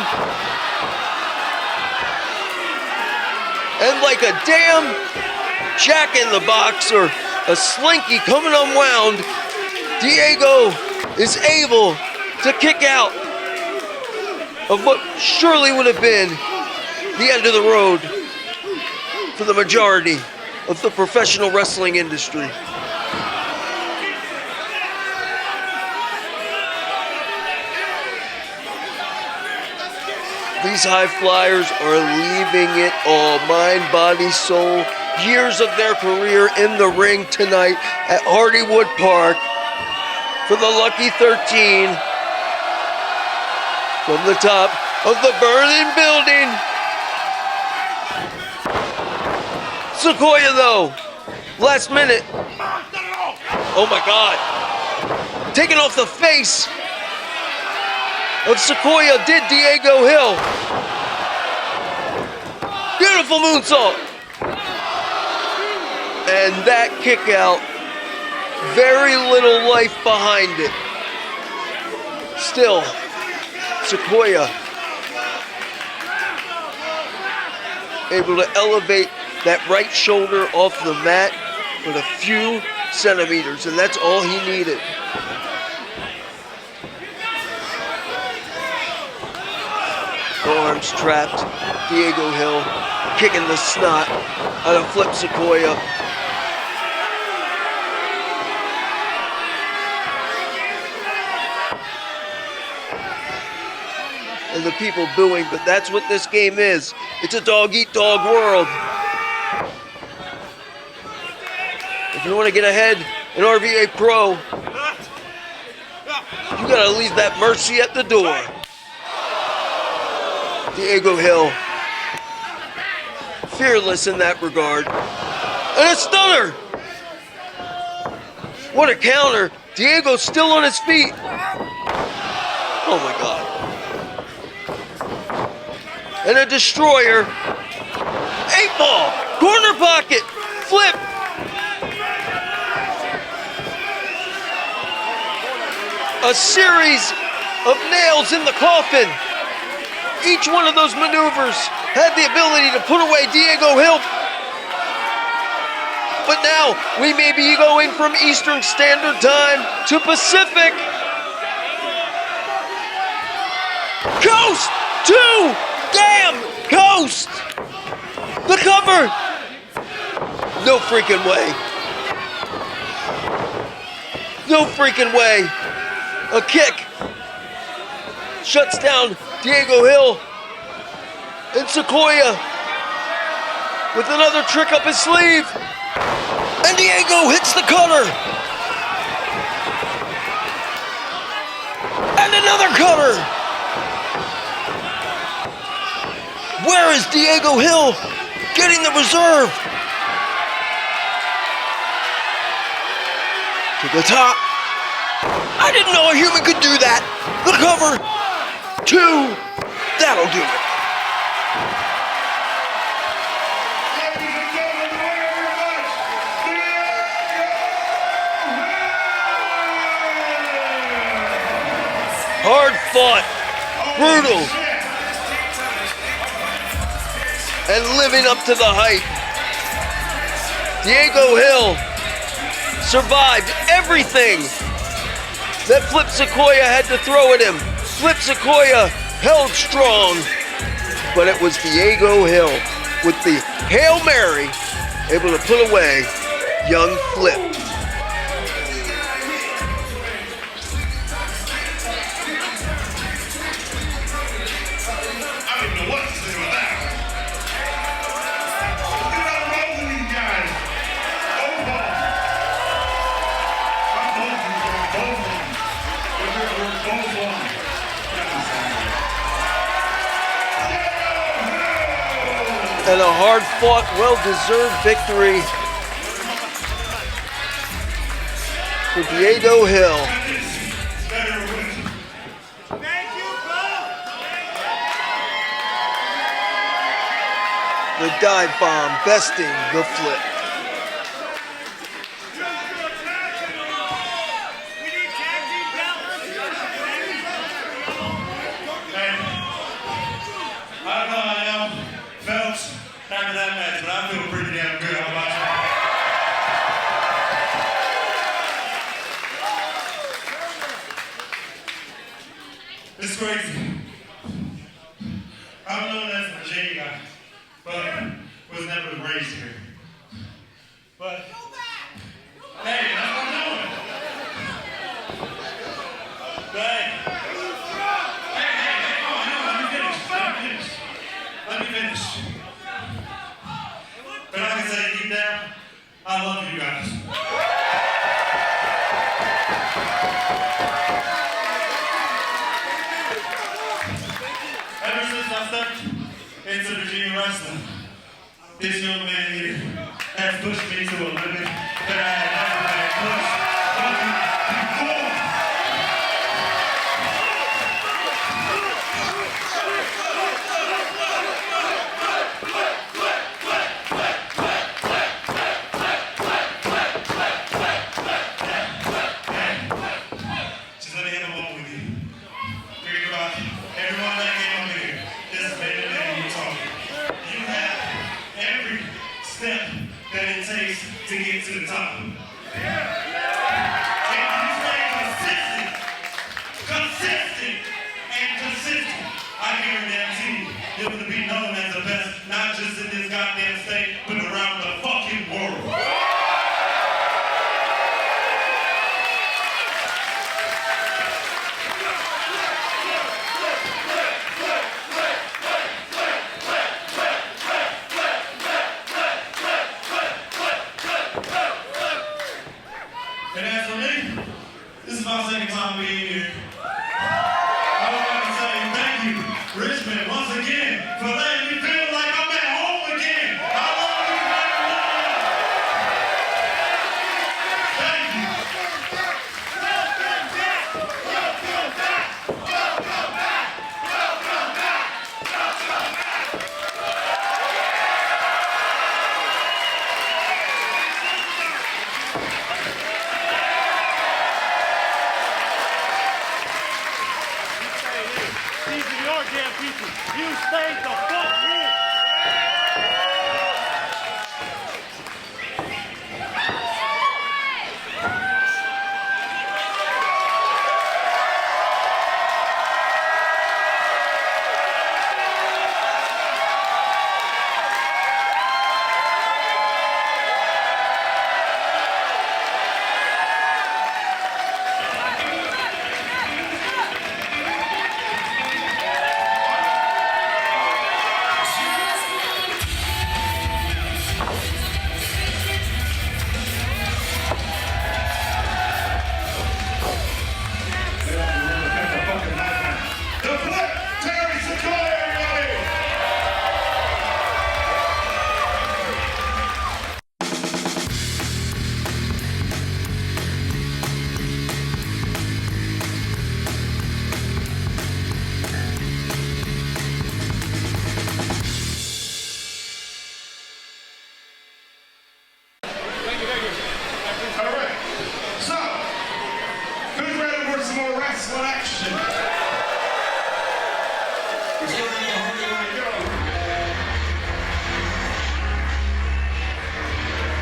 And like a damn jack in the box or a slinky coming unwound, Diego is able to kick out of what surely would have been the end of the road for the majority of the professional wrestling industry. These high flyers are leaving it all, mind, body, soul, years of their career in the ring tonight at Hardywood Park for the Lucky 13 from the top of the burning building. Sequoia, though, last minute. Oh my God. Taking off the face of Sequoia did Diego Hill. Beautiful moonsault. And that kick out, very little life behind it. Still, Sequoia able to elevate that right shoulder off the mat with a few centimeters, and that's all he needed. Arms trapped, Diego Hill kicking the snot out of Flip Sequoia. And the people booing, but that's what this game is. It's a dog-eat-dog world. If you want to get ahead in RVA Pro, you gotta leave that mercy at the door. Diego Hill, fearless in that regard. And a stunner! What a counter. Diego's still on his feet. Oh my God. And a destroyer. 8-ball, corner pocket, flip. A series of nails in the coffin. Each one of those maneuvers had the ability to put away Diego Hill. But now we may be going from Eastern Standard Time to Pacific. Coast to damn coast. The cover. No freaking way. No freaking way. A kick. Shuts down Diego Hill. And Sequoia with another trick up his sleeve. And Diego hits the cutter. And another cutter. Where is Diego Hill getting the reserve? To the top. I didn't know a human could do that. The cover. 2. That'll do it. Hard fought, brutal, and living up to the hype. Diego Hill survived everything that Flip Sequoia had to throw at him. Flip Sequoia held strong, but it was Diego Hill with the Hail Mary able to put away young Flip. I don't know what to say about that. Look at both of these guys. Over. I'm both of them. We're both of them. And a hard-fought, well-deserved victory for Diego Hill. The dive bomb besting the Flip. I don't know how y'all felt after that match, but I feel pretty damn good. How about you? It's crazy. I'm known as a Virginia guy, but was never raised here. But hey, that's what I'm doing. But hey, let me finish. But like I said, deep down, I love you guys. Ever since I stepped into Virginia wrestling, this young man here has pushed me to a limit that I had never been pushed before. Just let me have a moment with you. Think about everyone that came over here. This is man to man you're talking. You have every step that it takes to get to the top. And you stay consistent, and consistent, I guarantee you're going to be known as the best, not just in this goddamn state, but around the fucking world. And as for me, this is my second time being here. I would like to say thank you, Richmond, once again, for letting me feel like I'm at home again. I love you, everyone. Thank you. These are your damn people. You stay the fuck here.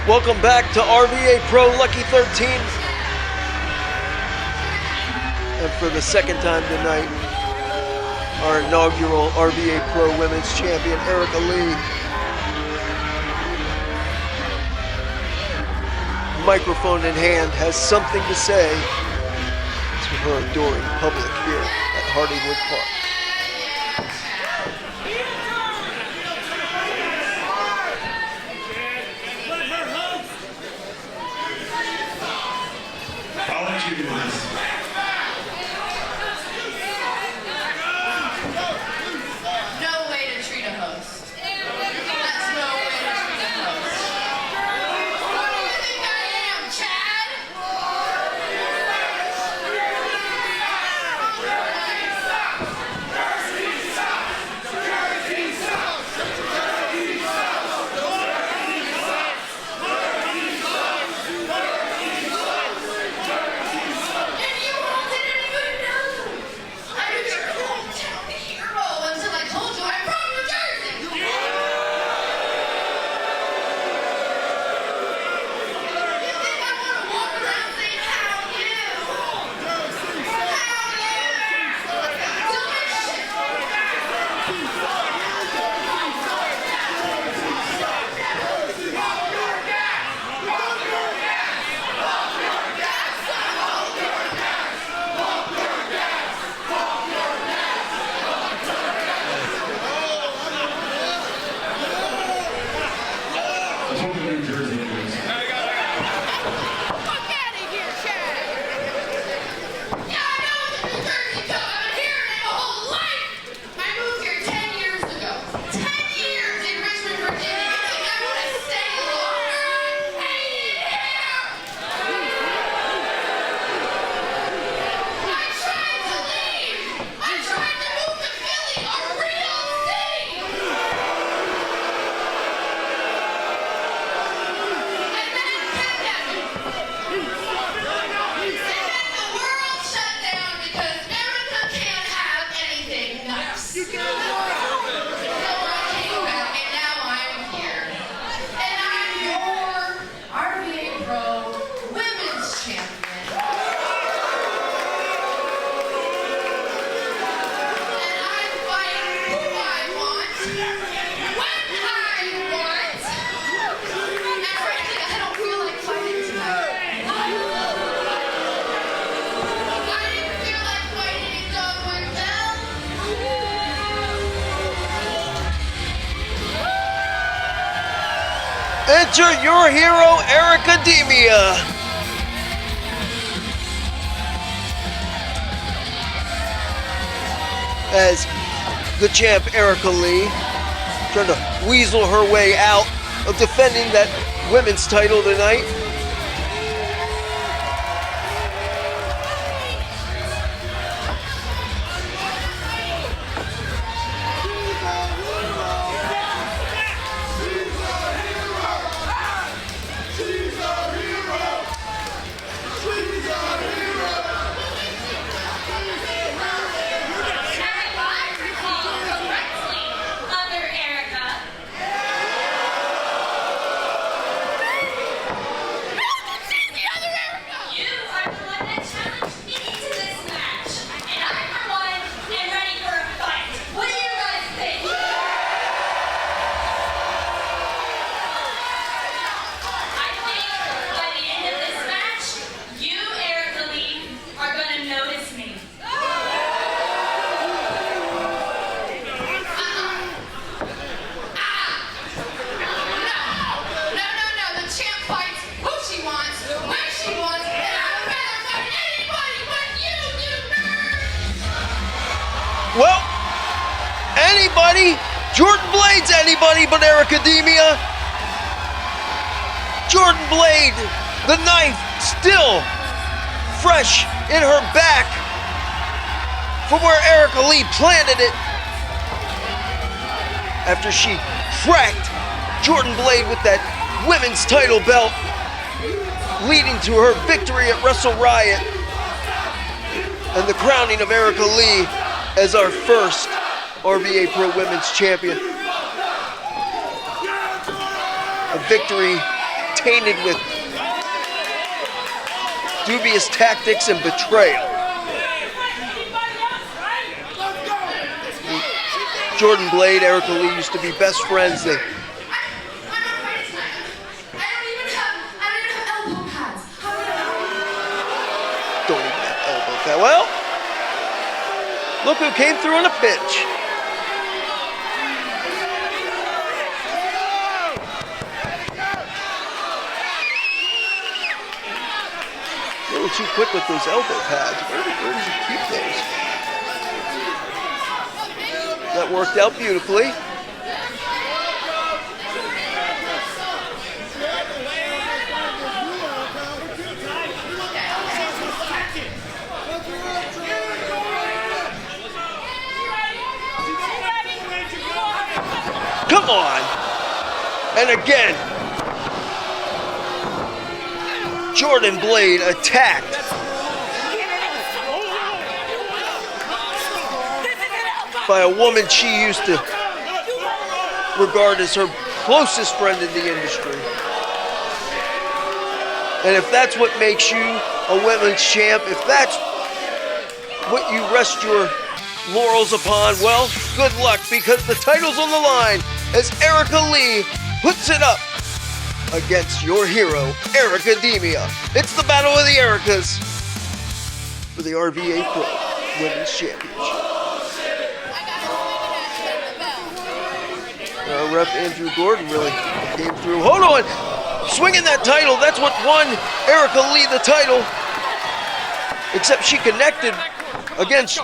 Welcome back to RVA Pro Lucky 13. And for the second time tonight, our inaugural RVA Pro Women's Champion, Erica Lee. microphone in hand, has something to say to her adoring public here at Hardywood Park. I'll let you do this. No way to treat a host. That's no way to treat a host. Who do you think I am, Chad? And you all didn't even know. I was your hometown hero until I told you I'm from New Jersey. You think I want to walk around saying, how you? How you? Delicious. Let's hope the New Jersey news. Fuck out of here, Chad. Yeah, I know it's a New Jersey Cup. I've been hearing it my whole life. I moved here 10 years ago. 10 years in Richmond, Virginia. You think I want to stay longer? I hate it here. I tried to leave. I tried to move to Philly, a real city. And then it pandemic. And then the world shut down because America can't have anything nice. So I came back and now I'm here. And I'm your RVA Pro Women's Champion. And I fight who I want, when I want. And frankly, I don't feel like fighting tonight. I didn't feel like fighting a dog with Bell. Enter your hero, Academia. As the champ, Erica Lee, trying to weasel her way out of defending that women's title tonight. Other Erica. Well, anybody, Jordan Blade's anybody but Academia. Jordan Blade, the knife still fresh in her back from where Erica Lee planted it after she cracked Jordan Blade with that women's title belt, leading to her victory at Wrestle Riot and the crowning of Erica Lee as our first RVA Pro Women's Champion. A victory tainted with dubious tactics and betrayal. Jordan Blade, Erica Lee used to be best friends. They I don't even have elbow pads. Look who came through on a pitch. A little too quick with those elbow pads. Where does he keep those? That worked out beautifully. Come on! And again, Jordan Blade attacked. By a woman she used to regard as her closest friend in the industry. And if that's what makes you a women's champ, if that's what you rest your laurels upon, well, good luck, because the title's on the line as Erica Lee puts it up against your hero, Erica Demia. It's the Battle of the Ericas for the RVA Pro Women's Championship. Our ref Andrew Gordon really came through. Hold on! Swinging that title, that's what won Erica Lee the title. Except she connected against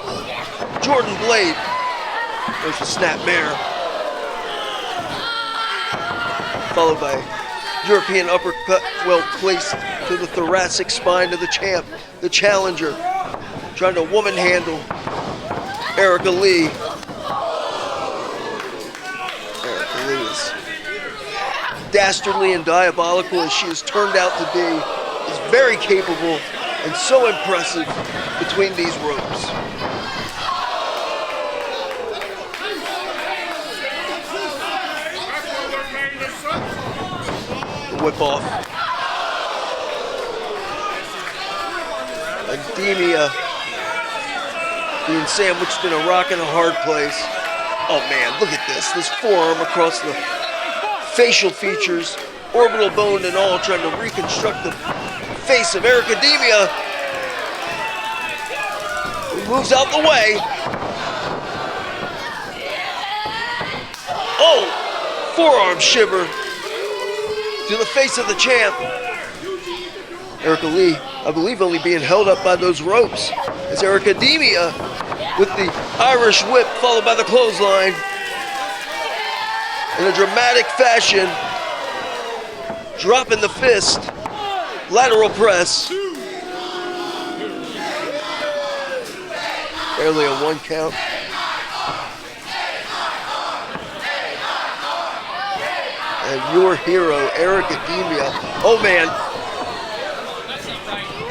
Jordan Blade. There's a snapmare. Followed by European uppercut, well placed to the thoracic spine of the champ, the challenger, trying to woman handle Erica Lee. Erica Lee is dastardly and diabolical as she has turned out to be, is very capable and so impressive between these ropes. Whip off. And Demia being sandwiched in a rock and a hard place. Oh man, look at this. This forearm across the facial features, orbital bone and all, trying to reconstruct the face of Erica Demia. He moves out the way. Oh, forearm shiver to the face of the champ. Erica Lee, I believe, only being held up by those ropes as Erica Demia with the Irish whip followed by the clothesline. In a dramatic fashion, dropping the fist, lateral press. Barely a 1 count. And your hero, Erica Demia. Oh man.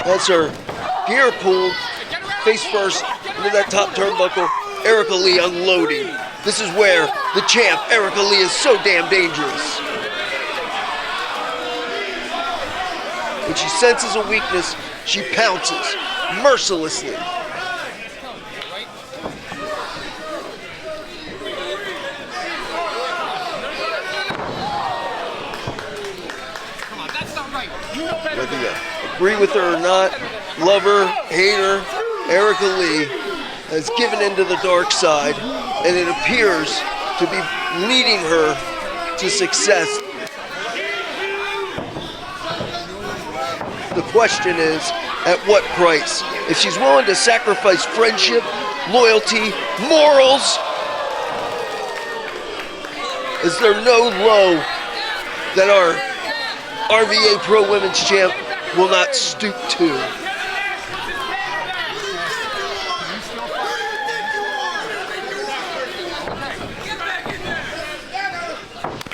That's her gear pulled, face first into that top turnbuckle. Erica Lee unloading. This is where the champ, Erica Lee, is so damn dangerous. When she senses a weakness, she pounces mercilessly. Whether you agree with her or not, love her, hate her, Erica Lee has given into the dark side, and it appears to be leading her to success. The question is, at what price? If she's willing to sacrifice friendship, loyalty, morals, is there no low that our RVA Pro Women's Champ will not stoop to?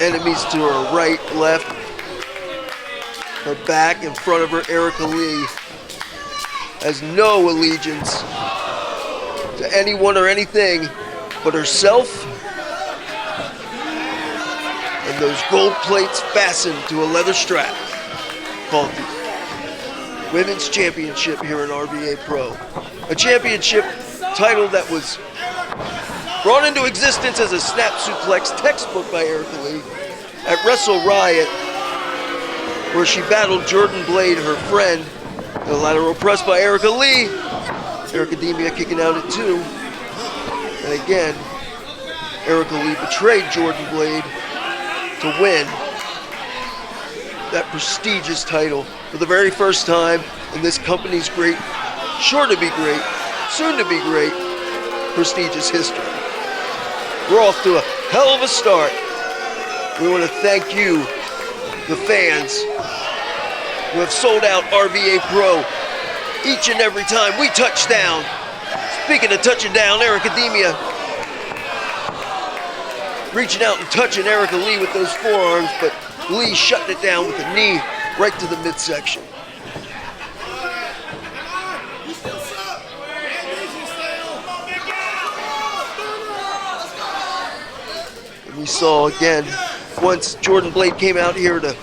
Enemies to her right, left, her back, in front of her, Erica Lee has no allegiance to anyone or anything but herself and those gold plates fastened to a leather strap called the Women's Championship here in RVA Pro. A championship title that was brought into existence as a snap suplex textbook by Erica Lee at Wrestle Riot, where she battled Jordan Blade, her friend, in a lateral press by Erica Lee. Erica Demia kicking out at 2. And again, Erica Lee betrayed Jordan Blade to win that prestigious title for the very first time in this company's great, sure to be great, soon to be great, prestigious history. We're off to a hell of a start. We want to thank you, the fans, who have sold out RVA Pro each and every time we touch down. Speaking of touching down, Academia reaching out and touching Erica Lee with those forearms, but Lee shutting it down with a knee right to the midsection. And we saw again, once Jordan Blade came out here to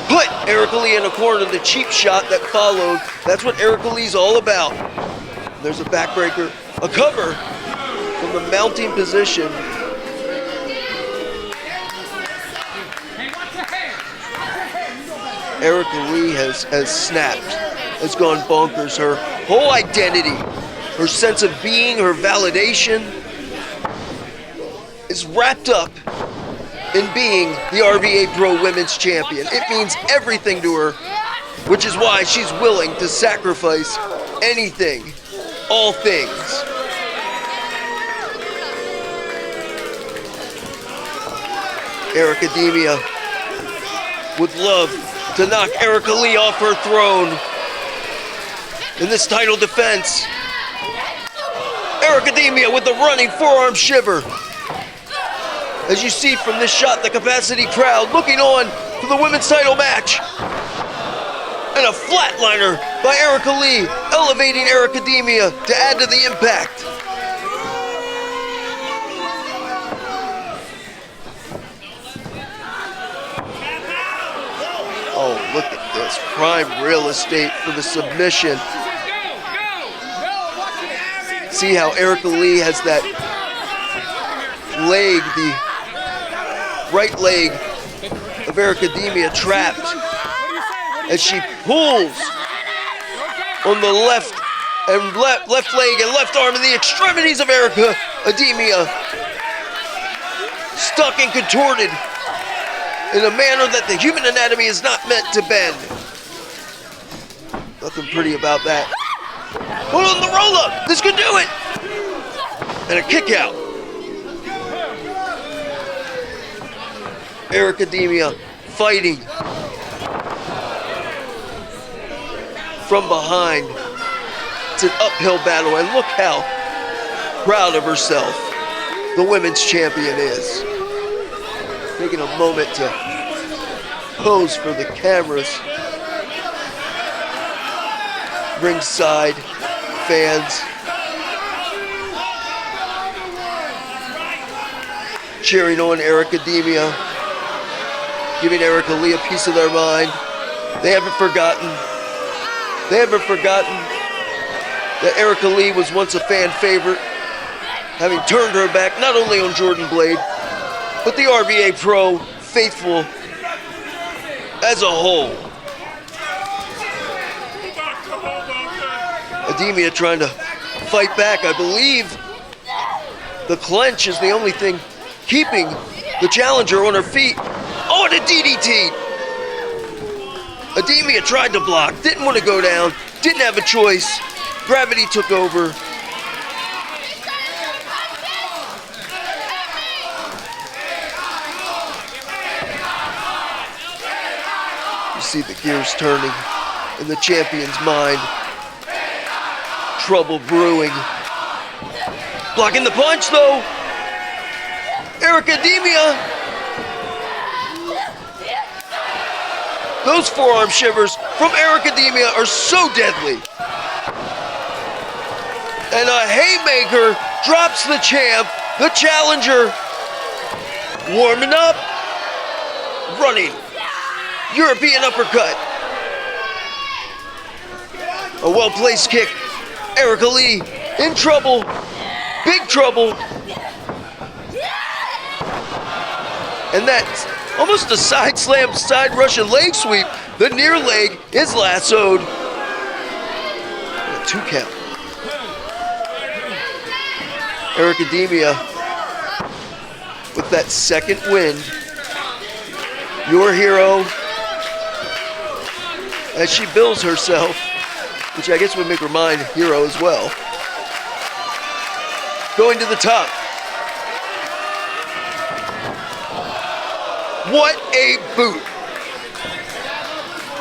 put Erica Lee in a corner, the cheap shot that followed, that's what Erica Lee's all about. There's a backbreaker, a cover from the mounting position. Erica Lee has snapped, has gone bonkers. Her whole identity, her sense of being, her validation is wrapped up in being the RVA Pro Women's Champion. It means everything to her, which is why she's willing to sacrifice anything, all things. Academia would love to knock Erica Lee off her throne in this title defense. Academia with the running forearm shiver. As you see from this shot, the capacity crowd looking on for the women's title match. And a flatliner by Erica Lee, elevating Academia to add to the impact. Oh, look at this. Prime real estate for the submission. See how Erica Lee has that leg, the right leg of Academia trapped as she pulls on the left leg and left arm and the extremities of Academia, stuck and contorted in a manner that the human anatomy is not meant to bend. Nothing pretty about that. Hold on the roll up. This could do it. And a kick out. Academia fighting from behind. It's an uphill battle, and look how proud of herself the women's champion is. Taking a moment to pose for the cameras. Ringside fans cheering on Academia, giving Erica Lee a piece of their mind. They haven't forgotten. They haven't forgotten that Erica Lee was once a fan favorite, having turned her back not only on Jordan Blade, but the RVA Pro faithful as a whole. Academia trying to fight back. I believe the clench is the only thing keeping the challenger on her feet. Oh, and a DDT. Academia tried to block, didn't want to go down, didn't have a choice. Gravity took over. You see the gears turning in the champion's mind. Trouble brewing. Blocking the punch though. Academia. Those forearm shivers from Academia are so deadly. And a haymaker drops the champ, the challenger. Warming up. Running. European uppercut. A well-placed kick. Erica Lee in trouble, big trouble. And that's almost a side slam, side Russian leg sweep. The near leg is lassoed. A 2 count. Academia with that second win. Your hero, as she bills herself, which I guess would make her mine hero as well. Going to the top. What a boot.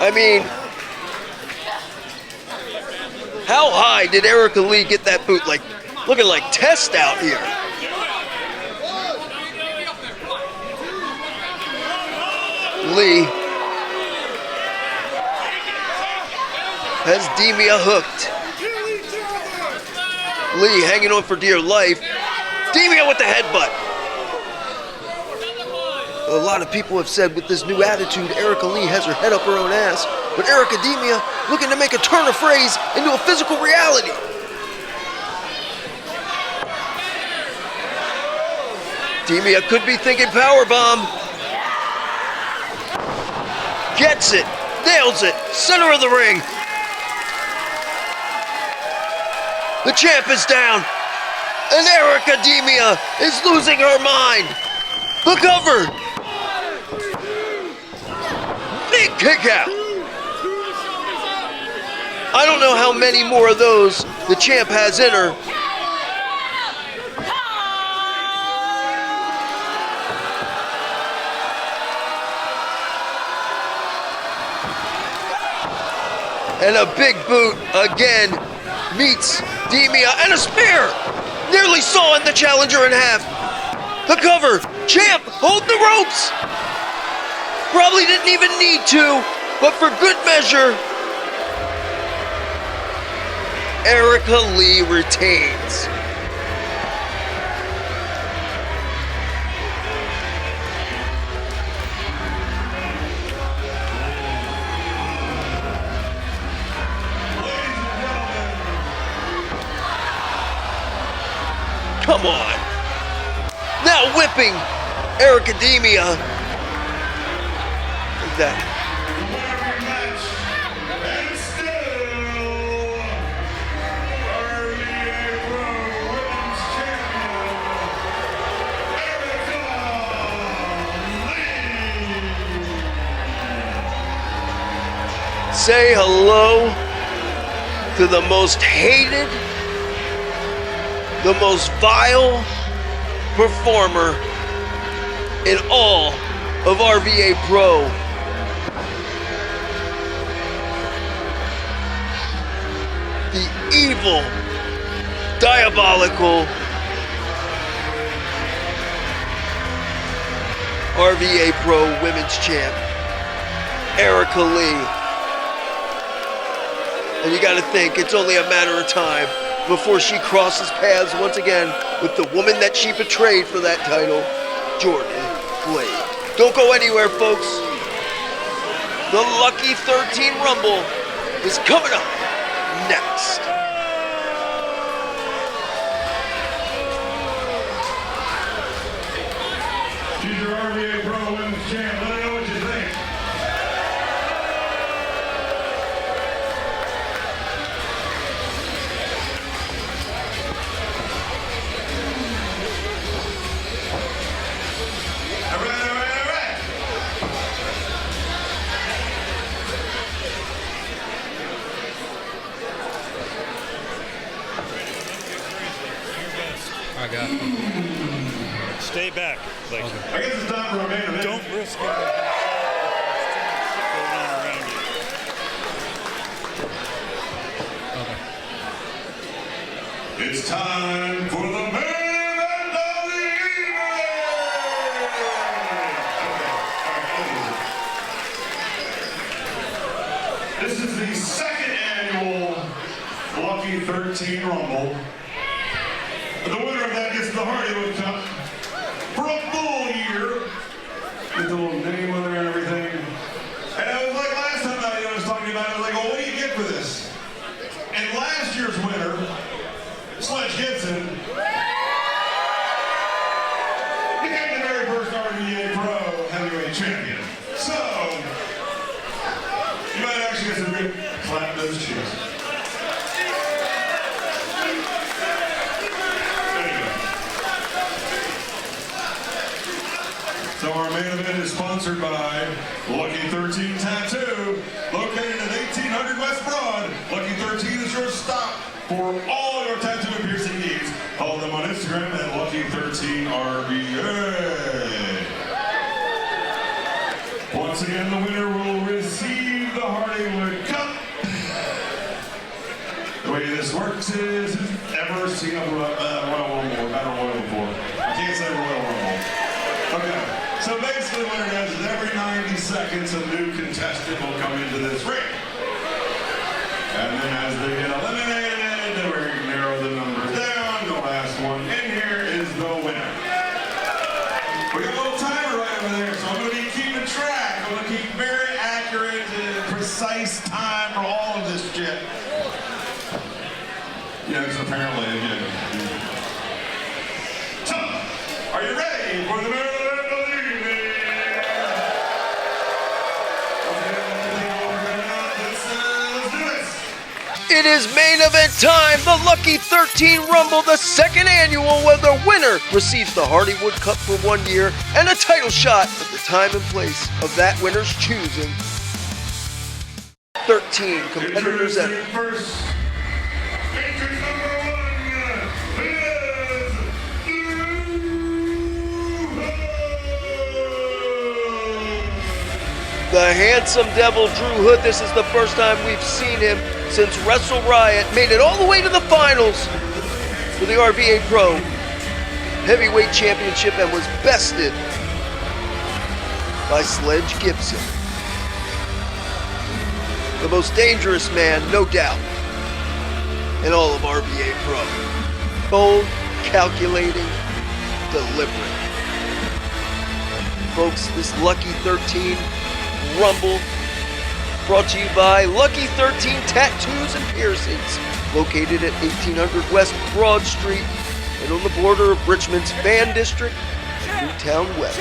I mean, how high did Erica Lee get that boot? Like, looking like Test out here. Lee has Demia hooked. Lee hanging on for dear life. Demia with the headbutt. A lot of people have said with this new attitude, Erica Lee has her head up her own ass, but Erica Demia looking to make a turn of phrase into a physical reality. Demia could be thinking powerbomb. Gets it, nails it, center of the ring. The champ is down, and Erica Demia is losing her mind. The cover. Big kick out. I don't know how many more of those the champ has in her. And a big boot again meets Demia, and a spear! Nearly sawing the challenger in half. The cover, champ, hold the ropes! Probably didn't even need to, but for good measure, Erica Lee retains. Come on. Now whipping Erica Demia. Look at that. And still, RVA Pro Women's Champion, Erica Lee. Say hello to the most hated, the most vile performer in all of RVA Pro. The evil, diabolical RVA Pro Women's Champ, Erica Lee. And you gotta think, it's only a matter of time before she crosses paths once again with the woman that she betrayed for that title, Jordan Blade. Don't go anywhere, folks. The Lucky 13 Rumble is coming up next. She's your RVA Pro Women's Champ. Let me know what you think. All right. I got it. Stay back. Like, I guess it's time for a main event. don't risk it. There's too much shit going on around you. Okay. It's time for the main event of the evening. This is the second annual Lucky 13 Rumble. The winner of that gets the Hardywood Cup for a full year. With the little name on there and everything. And it was like last time I was talking about it, I was like, well, what do you get for this? And last year's winner, Sledge Gibson, became the very first RVA Pro Heavyweight Champion. So, you might actually get some good clap those cheeks. There you go. So our main event is sponsored by Lucky 13 Tattoo, located at 1800 West Broad. Lucky 13 is your stop for all your tattoo and piercing needs. Follow them on Instagram at Lucky 13 RVA. Once again, the winner will receive the Hardywood Cup. The way this works is, who's ever seen a Royal Rumble or Battle Royal before? I can't say Royal Rumble. Okay, so basically what it is every 90 seconds a new contestant will come into this ring. And then as they get eliminated, we narrow the numbers down. The last one in here is the winner. We got a little timer right over there, so I'm going to be keeping track. I'm going to keep very accurate and precise time for all of this shit. Yeah, because apparently, So, are you ready for the main event of the evening? Let's do this. It is main event time, the Lucky 13 Rumble, the second annual, where the winner receives the Hardywood Cup for 1 year and a title shot at the time and place of that winner's choosing. 13 competitors at Introducing first. Entrance number 1 is the handsome devil, Drew Hood. This is the first time we've seen him since Wrestle Riot made it all the way to the finals for the RVA Pro Heavyweight Championship and was bested by Sledge Gibson. The most dangerous man, no doubt, in all of RVA Pro. Bold, calculating, deliberate. Folks, this Lucky 13 Rumble brought to you by Lucky 13 Tattoos and Piercings, located at 1800 West Broad Street and on the border of Richmond's Fan District, Newtown West.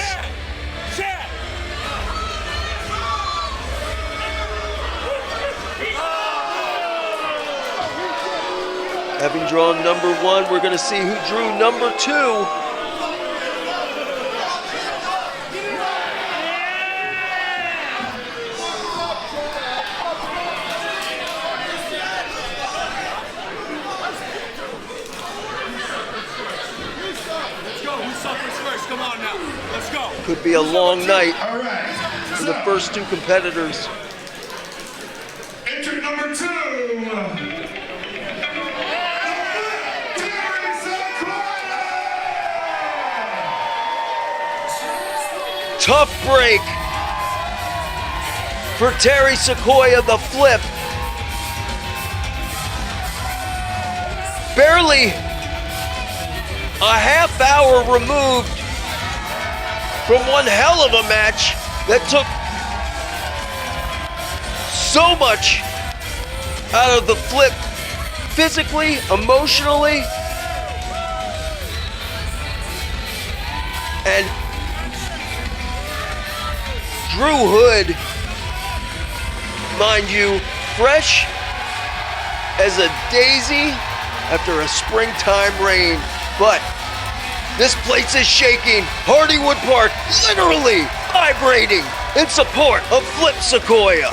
Having drawn number 1, we're going to see who drew number 2. Could be a long night for the first 2 competitors. Entry number 2. Tough break for Terry Sequoia, the flip. Barely a half hour removed from one hell of a match that took so much out of the flip, physically, emotionally, and Drew Hood, mind you, fresh as a daisy after a springtime rain, but this place is shaking. Hardywood Park literally vibrating in support of Flip Sequoia.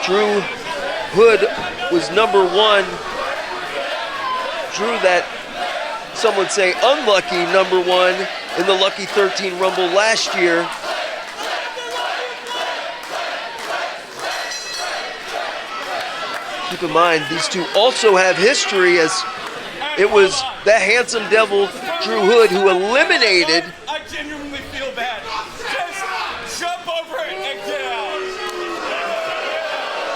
Drew Hood was number 1. Drew that, some would say, unlucky number 1 in the Lucky 13 Rumble last year. Keep in mind, these two also have history, as it was that handsome devil, Drew Hood, who eliminated. I genuinely feel bad. Just jump over it and get out.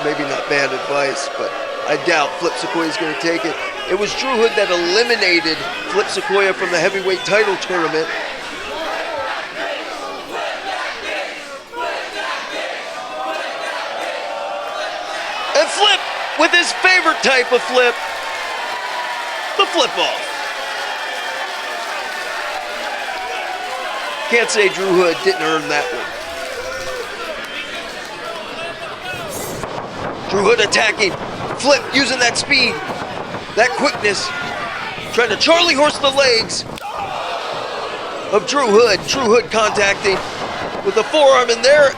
Maybe not bad advice, but I doubt Flip Sequoia is going to take it. It was Drew Hood that eliminated Flip Sequoia from the heavyweight title tournament. And Flip, with his favorite type of flip, the flip off. Can't say Drew Hood didn't earn that one. Drew Hood attacking. Flip using that speed, that quickness. Trying to Charlie horse the legs of Drew Hood. Drew Hood contacting with the forearm in there.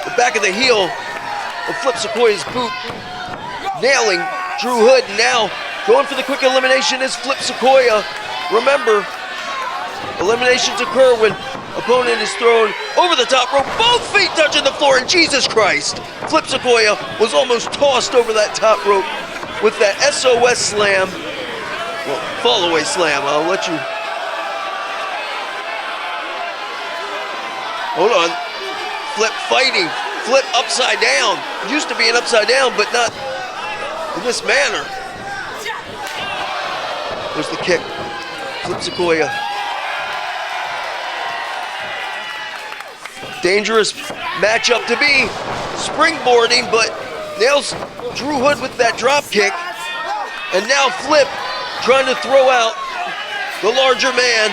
The back of the heel of Flip Sequoia's boot. Nailing Drew Hood. Now going for the quick elimination is Flip Sequoia. Remember, eliminations occur when opponent is thrown over the top rope, both feet touching the floor, and Jesus Christ, Flip Sequoia was almost tossed over that top rope with that SOS slam. Well, fall away slam, I'll let you. Hold on. Flip fighting. Flip upside down. Used to be an upside down, but not in this manner. There's the kick. Flip Sequoia. Dangerous matchup to be. Springboarding, but nails Drew Hood with that drop kick. And now Flip trying to throw out the larger man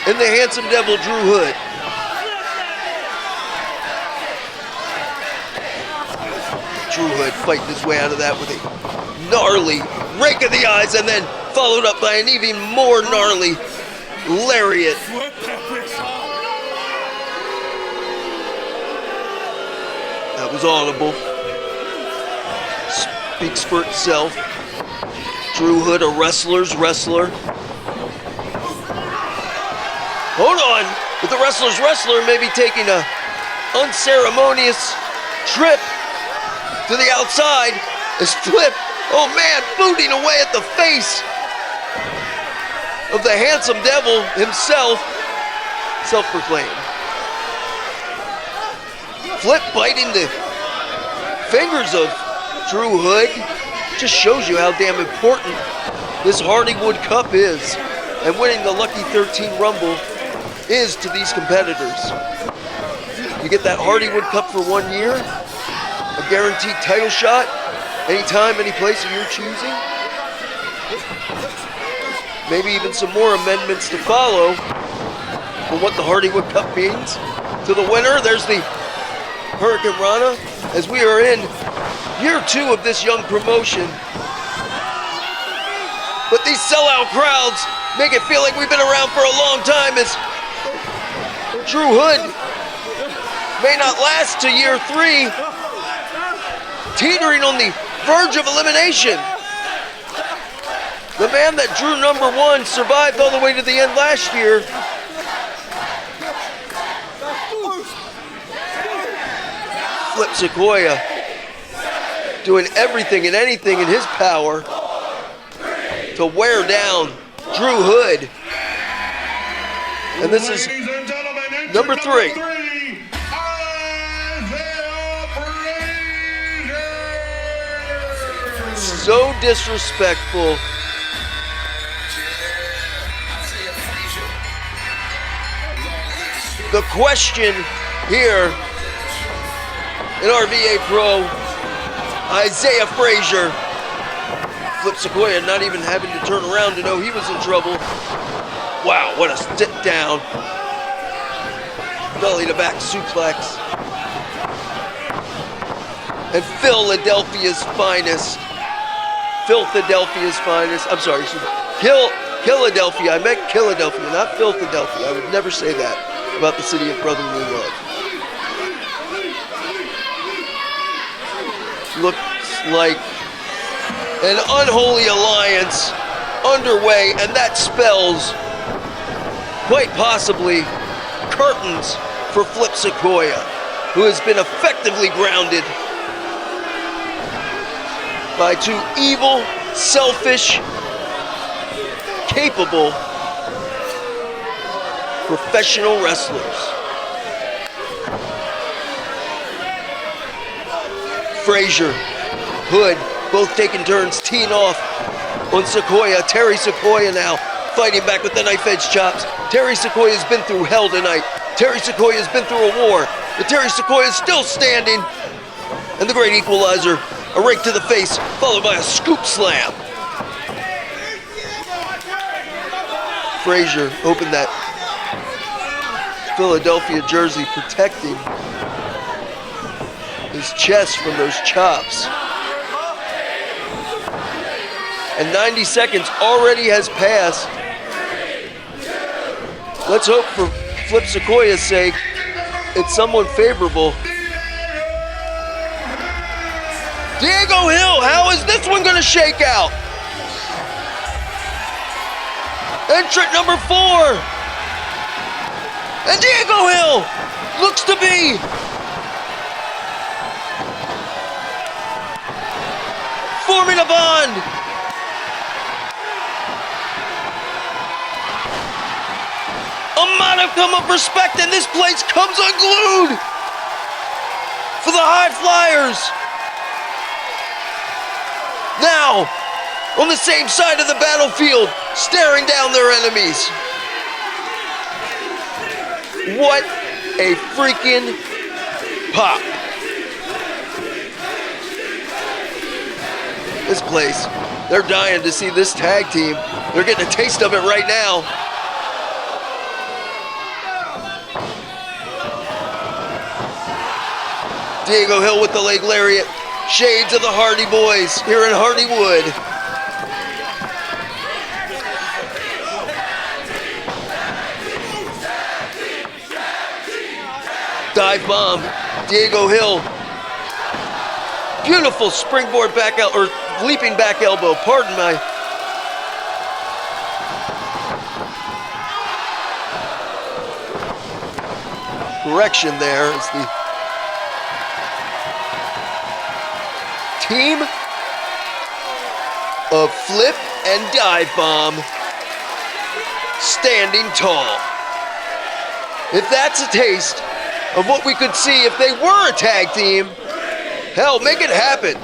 in the handsome devil, Drew Hood. Drew Hood fighting his way out of that with a gnarly rake of the eyes, and then followed up by an even more gnarly lariat. That was audible. Speaks for itself. Drew Hood, a wrestler's wrestler. Hold on, but the wrestler's wrestler may be taking a unceremonious trip to the outside as Flip, oh man, booting away at the face of the handsome devil himself, self-proclaimed. Flip biting the fingers of Drew Hood. Just shows you how damn important this Hardywood Cup is, and winning the Lucky 13 Rumble is to these competitors. You get that Hardywood Cup for 1 year, a guaranteed title shot, anytime, any place of your choosing. Maybe even some more amendments to follow for what the Hardywood Cup means. To the winner, there's the Hurricane Rana, as we are in year 2 of this young promotion. But these sellout crowds make it feel like we've been around for a long time, as Drew Hood may not last to year 3, teetering on the verge of elimination. The man that drew number 1 survived all the way to the end last year. Flip Sequoia doing everything and anything in his power to wear down Drew Hood. And this is number 3. So disrespectful. The question here in RVA Pro, Isaiah Frazier. Flip Sequoia not even having to turn around to know he was in trouble. Wow, what a sit down. Belly to back suplex. And Philadelphia's finest. Philadelphia's finest. I'm sorry, Philadelphia. I meant Philadelphia, not Philadelphia. I would never say that about the city of brotherly love. Looks like an unholy alliance underway, and that spells quite possibly curtains for Flip Sequoia, who has been effectively grounded by 2 evil, selfish, capable, professional wrestlers. Frazier, Hood, both taking turns teeing off on Sequoia. Terry Sequoia now fighting back with the knife edge chops. Terry Sequoia's been through hell tonight. Terry Sequoia's been through a war, but Terry Sequoia's still standing. And the great equalizer, a rake to the face, followed by a scoop slam. Frazier opened that Philadelphia jersey protecting his chest from those chops. And 90 seconds already has passed. Let's hope for Flip Sequoia's sake, it's someone favorable. Diego Hill, how is this one gonna shake out? Entrant number 4. And Diego Hill looks to be forming a bond. A modicum of respect, and this place comes unglued for the High Flyers. Now, on the same side of the battlefield, staring down their enemies. What a freaking pop. This place, they're dying to see this tag team. They're getting a taste of it right now. Diego Hill with the leg lariat. Shades of the Hardy Boys here in Hardywood. Dive bomb. Diego Hill. Beautiful springboard back or leaping back elbow. Pardon my. Correction there is the team of Flip and Dive Bomb standing tall. If that's a taste of what we could see if they were a tag team, hell, make it happen.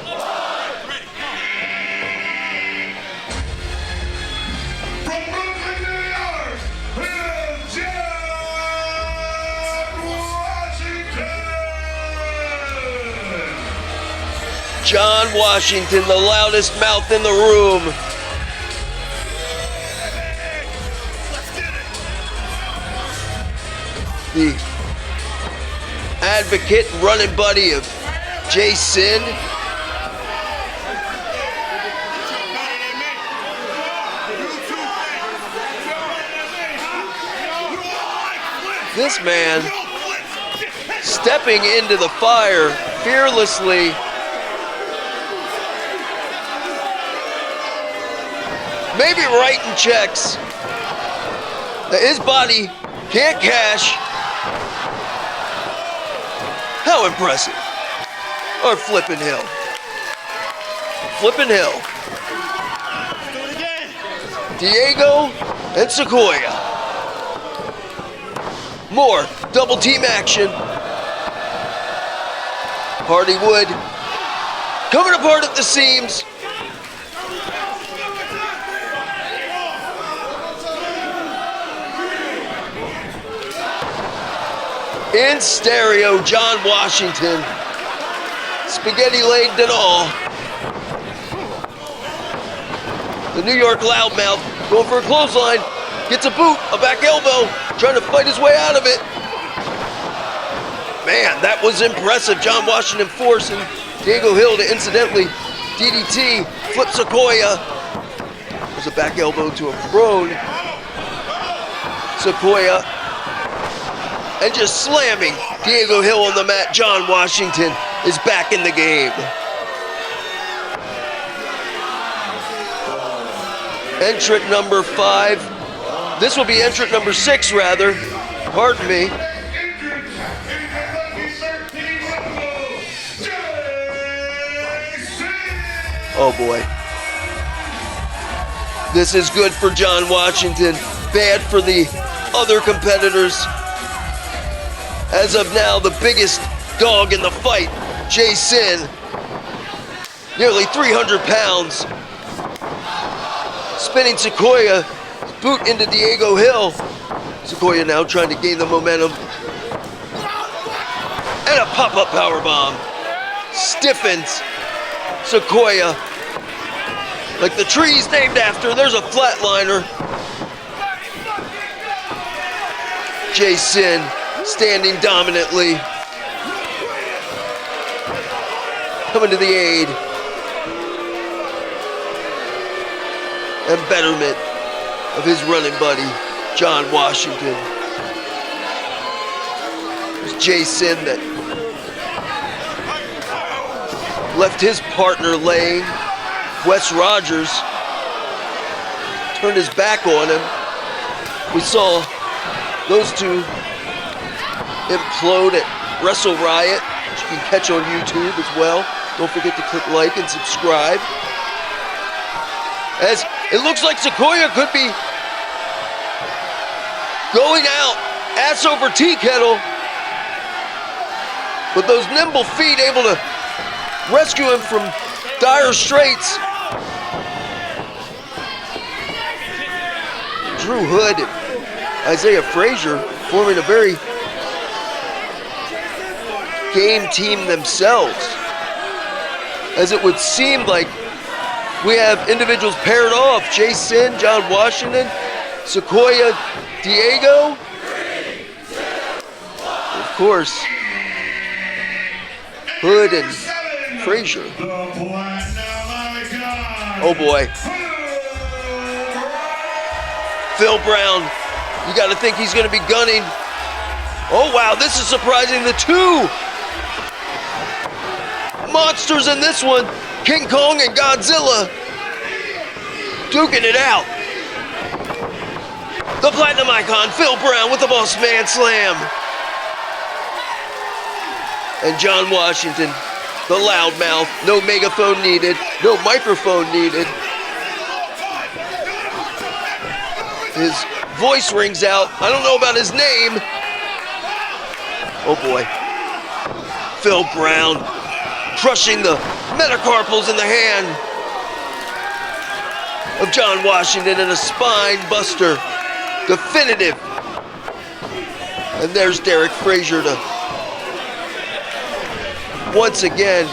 From Brooklyn, New York, John Washington, the loudest mouth in the room. The advocate and running buddy of Jason. This man stepping into the fire fearlessly. Maybe writing checks that his body can't cash. How impressive. Or Flippin' Hill. Flippin' Hill. Diego and Sequoia. More double team action. Hardywood coming apart at the seams. In stereo, John Washington, spaghetti legged and all. The New York loudmouth going for a clothesline, gets a boot, a back elbow, trying to fight his way out of it. Man, that was impressive. John Washington forcing Diego Hill to incidentally DDT, Flip Sequoia. There's a back elbow to a prone. Sequoia. And just slamming Diego Hill on the mat. John Washington is back in the game. Entrant number 5. This will be entrant number 6, rather. Pardon me. Oh boy. This is good for John Washington. Bad for the other competitors. As of now, the biggest dog in the fight, Jason, nearly 300 pounds. Spinning Sequoia, boot into Diego Hill. Sequoia now trying to gain the momentum. And a pop-up powerbomb. Stiffens Sequoia. Like the tree's named after, there's a flatliner. Jason standing dominantly, coming to the aid and betterment of his running buddy, John Washington. There's Jason that left his partner laying. Wes Rogers turned his back on him. We saw those two implode at Wrestle Riot, which you can catch on YouTube as well. Don't forget to click like and subscribe. As it looks like Sequoia could be going out ass over tea kettle, with those nimble feet able to rescue him from dire straits. Drew Hood and Isaiah Frazier forming a very game team themselves, as it would seem like we have individuals paired off. Jason, John Washington, Sequoia, Diego. Of course, Hood and Frazier. Oh boy. Phil Brown, you got to think he's going to be gunning. Oh wow, this is surprising. The two monsters in this one, King Kong and Godzilla, duking it out. The Platinum Icon, Phil Brown, with the Boss Man Slam. And John Washington, the loudmouth, no megaphone needed, no microphone needed. His voice rings out. I don't know about his name. Oh boy. Phil Brown crushing the metacarpals in the hand of John Washington in a spine buster. Definitive. And there's Derek Frazier to once again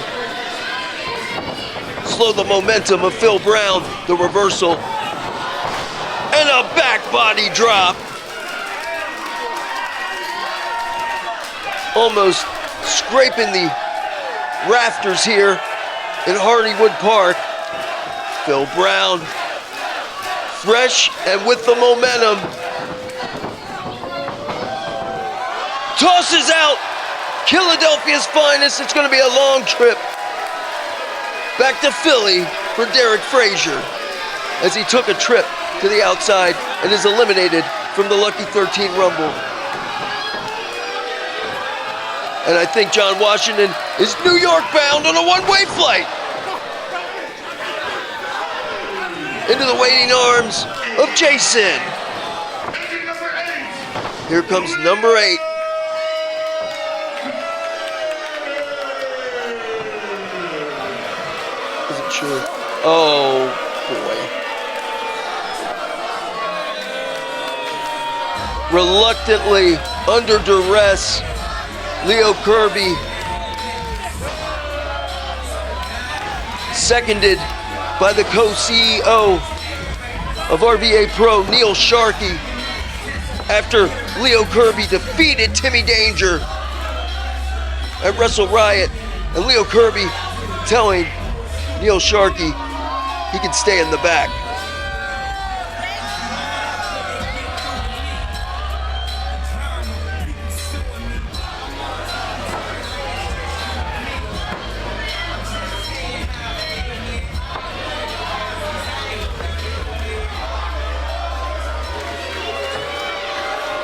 slow the momentum of Phil Brown. The reversal. And a back body drop. Almost scraping the rafters here in Hardywood Park. Phil Brown, fresh and with the momentum. Tosses out Philadelphia's finest. It's going to be a long trip back to Philly for Derek Frazier, as he took a trip to the outside and is eliminated from the Lucky 13 Rumble. And I think John Washington is New York bound on a one-way flight into the waiting arms of Jason. Here comes number 8. Isn't sure. Oh boy. Reluctantly, under duress, Leo Kirby, seconded by the co-CEO of RVA Pro, Neil Sharkey, after Leo Kirby defeated Timmy Danger at Wrestle Riot, and Leo Kirby telling Neil Sharkey he can stay in the back.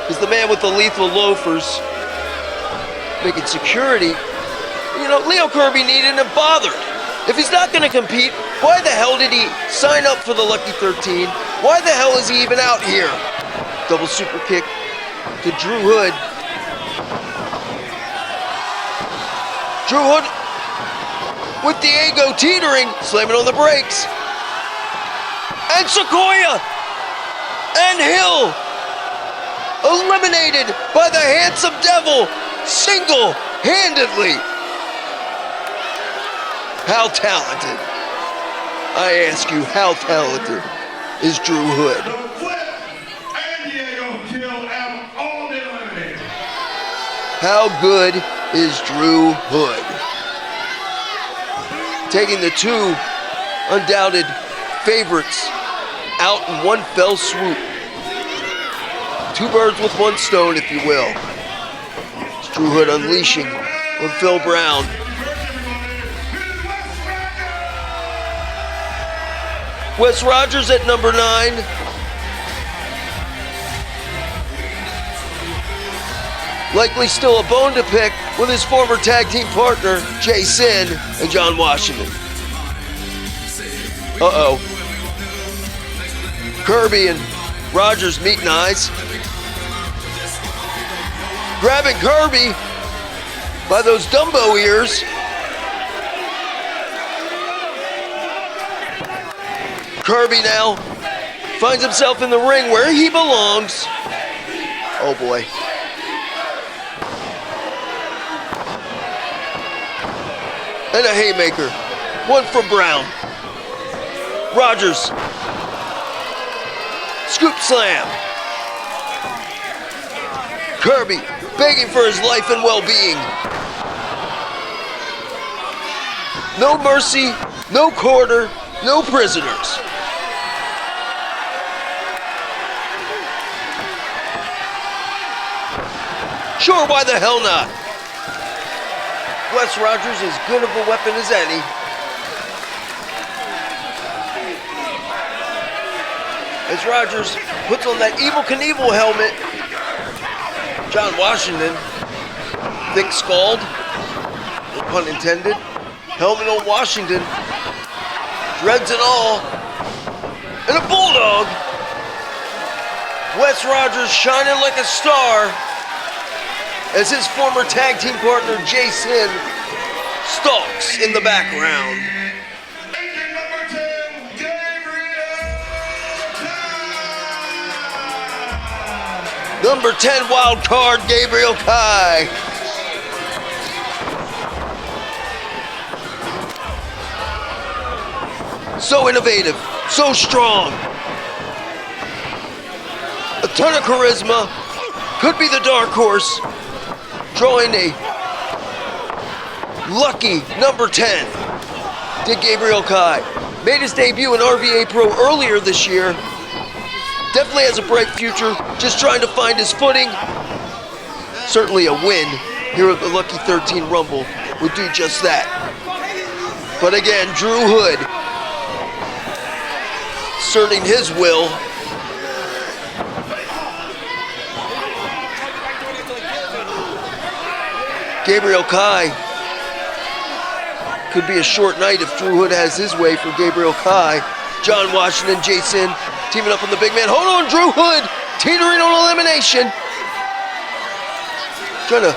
Is the man with the lethal loafers making security. You know, Leo Kirby needn't have bothered. If he's not going to compete, why the hell did he sign up for the Lucky 13? Why the hell is he even out here? Double super kick to Drew Hood. Drew Hood with Diego teetering, slamming on the brakes. And Sequoia and Hill eliminated by the handsome devil single-handedly. How talented, I ask you, how talented is Drew Hood? The flip and Diego kill out all the eliminated. How good is Drew Hood? Taking the two undoubted favorites out in one fell swoop. Two birds with one stone, if you will. It's Drew Hood unleashing on Phil Brown. Wes Rogers at number 9. Likely still a bone to pick with his former tag team partner, Jay Sin and John Washington. Uh-oh. Kirby and Rogers meeting eyes. Grabbing Kirby by those Dumbo ears. Kirby now finds himself in the ring where he belongs. Oh boy. And a haymaker. One from Brown. Rogers. Scoop slam. Kirby begging for his life and well-being. No mercy, no quarter, no prisoners. Sure, why the hell not? Wes Rogers is as good of a weapon as any. As Rogers puts on that Evel Knievel helmet, John Washington, thick-skulled, no pun intended, helmet on Washington, dreads and all, and a bulldog. Wes Rogers shining like a star as his former tag team partner Jason stalks in the background. Number 10 wild card, Gabriel Kai. So innovative, so strong. A ton of charisma, could be the dark horse. Drawing a lucky number 10, did Gabriel Kai. Made his debut in RVA Pro earlier this year. Definitely has a bright future, just trying to find his footing. Certainly a win here at the Lucky 13 Rumble would do just that. But again, Drew Hood asserting his will. Gabriel Kai could be a short night if Drew Hood has his way for Gabriel Kai. John Washington, Jason teaming up on the big man. Hold on, Drew Hood teetering on elimination. Trying to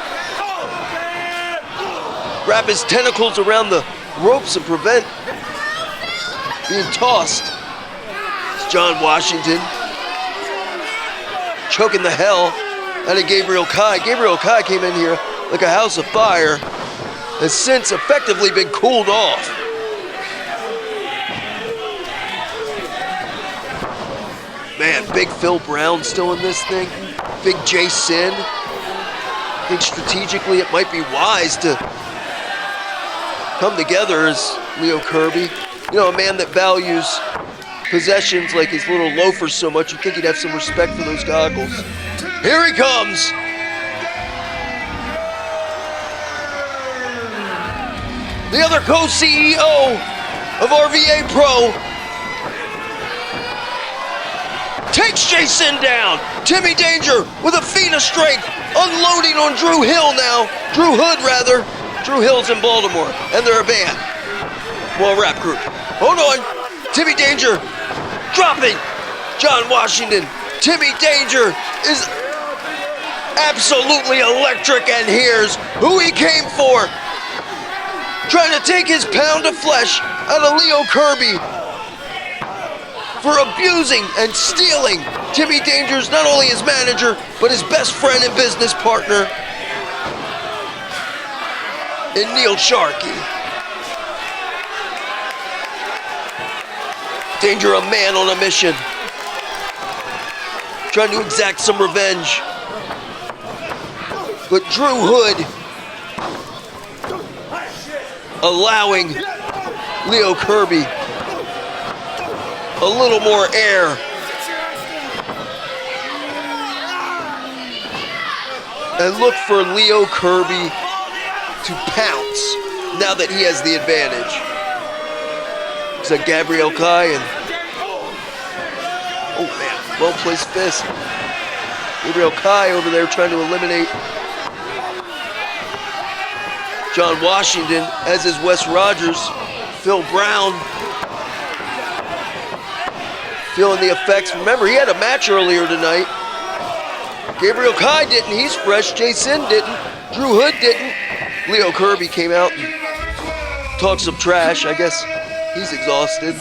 wrap his tentacles around the ropes and prevent being tossed. It's John Washington choking the hell out of Gabriel Kai. Gabriel Kai came in here like a house of fire, has since effectively been cooled off. Man, big Phil Brown still in this thing. Big Jason. I think strategically it might be wise to come together as Leo Kirby. You know, a man that values possessions like his little loafers so much, you'd think he'd have some respect for those goggles. Here he comes. The other co-CEO of RVA Pro takes Jason down. Timmy Danger with a feat of strength, unloading on Drew Hill now. Drew Hood, rather. Drew Hill's in Baltimore, and they're a band. Well, rap group. Hold on. Timmy Danger dropping John Washington. Timmy Danger is absolutely electric, and here's who he came for. Trying to take his pound of flesh out of Leo Kirby for abusing and stealing Timmy Danger's not only his manager, but his best friend and business partner in Neil Sharkey. Danger, a man on a mission, trying to exact some revenge. But Drew Hood allowing Leo Kirby a little more air. And look for Leo Kirby to pounce now that he has the advantage. Is that Gabriel Kai? And oh man, well-placed fist. Gabriel Kai over there trying to eliminate John Washington, as is Wes Rogers. Phil Brown feeling the effects. Remember, he had a match earlier tonight. Gabriel Kai didn't, he's fresh. Jason didn't, Drew Hood didn't. Leo Kirby came out and talked some trash. I guess he's exhausted.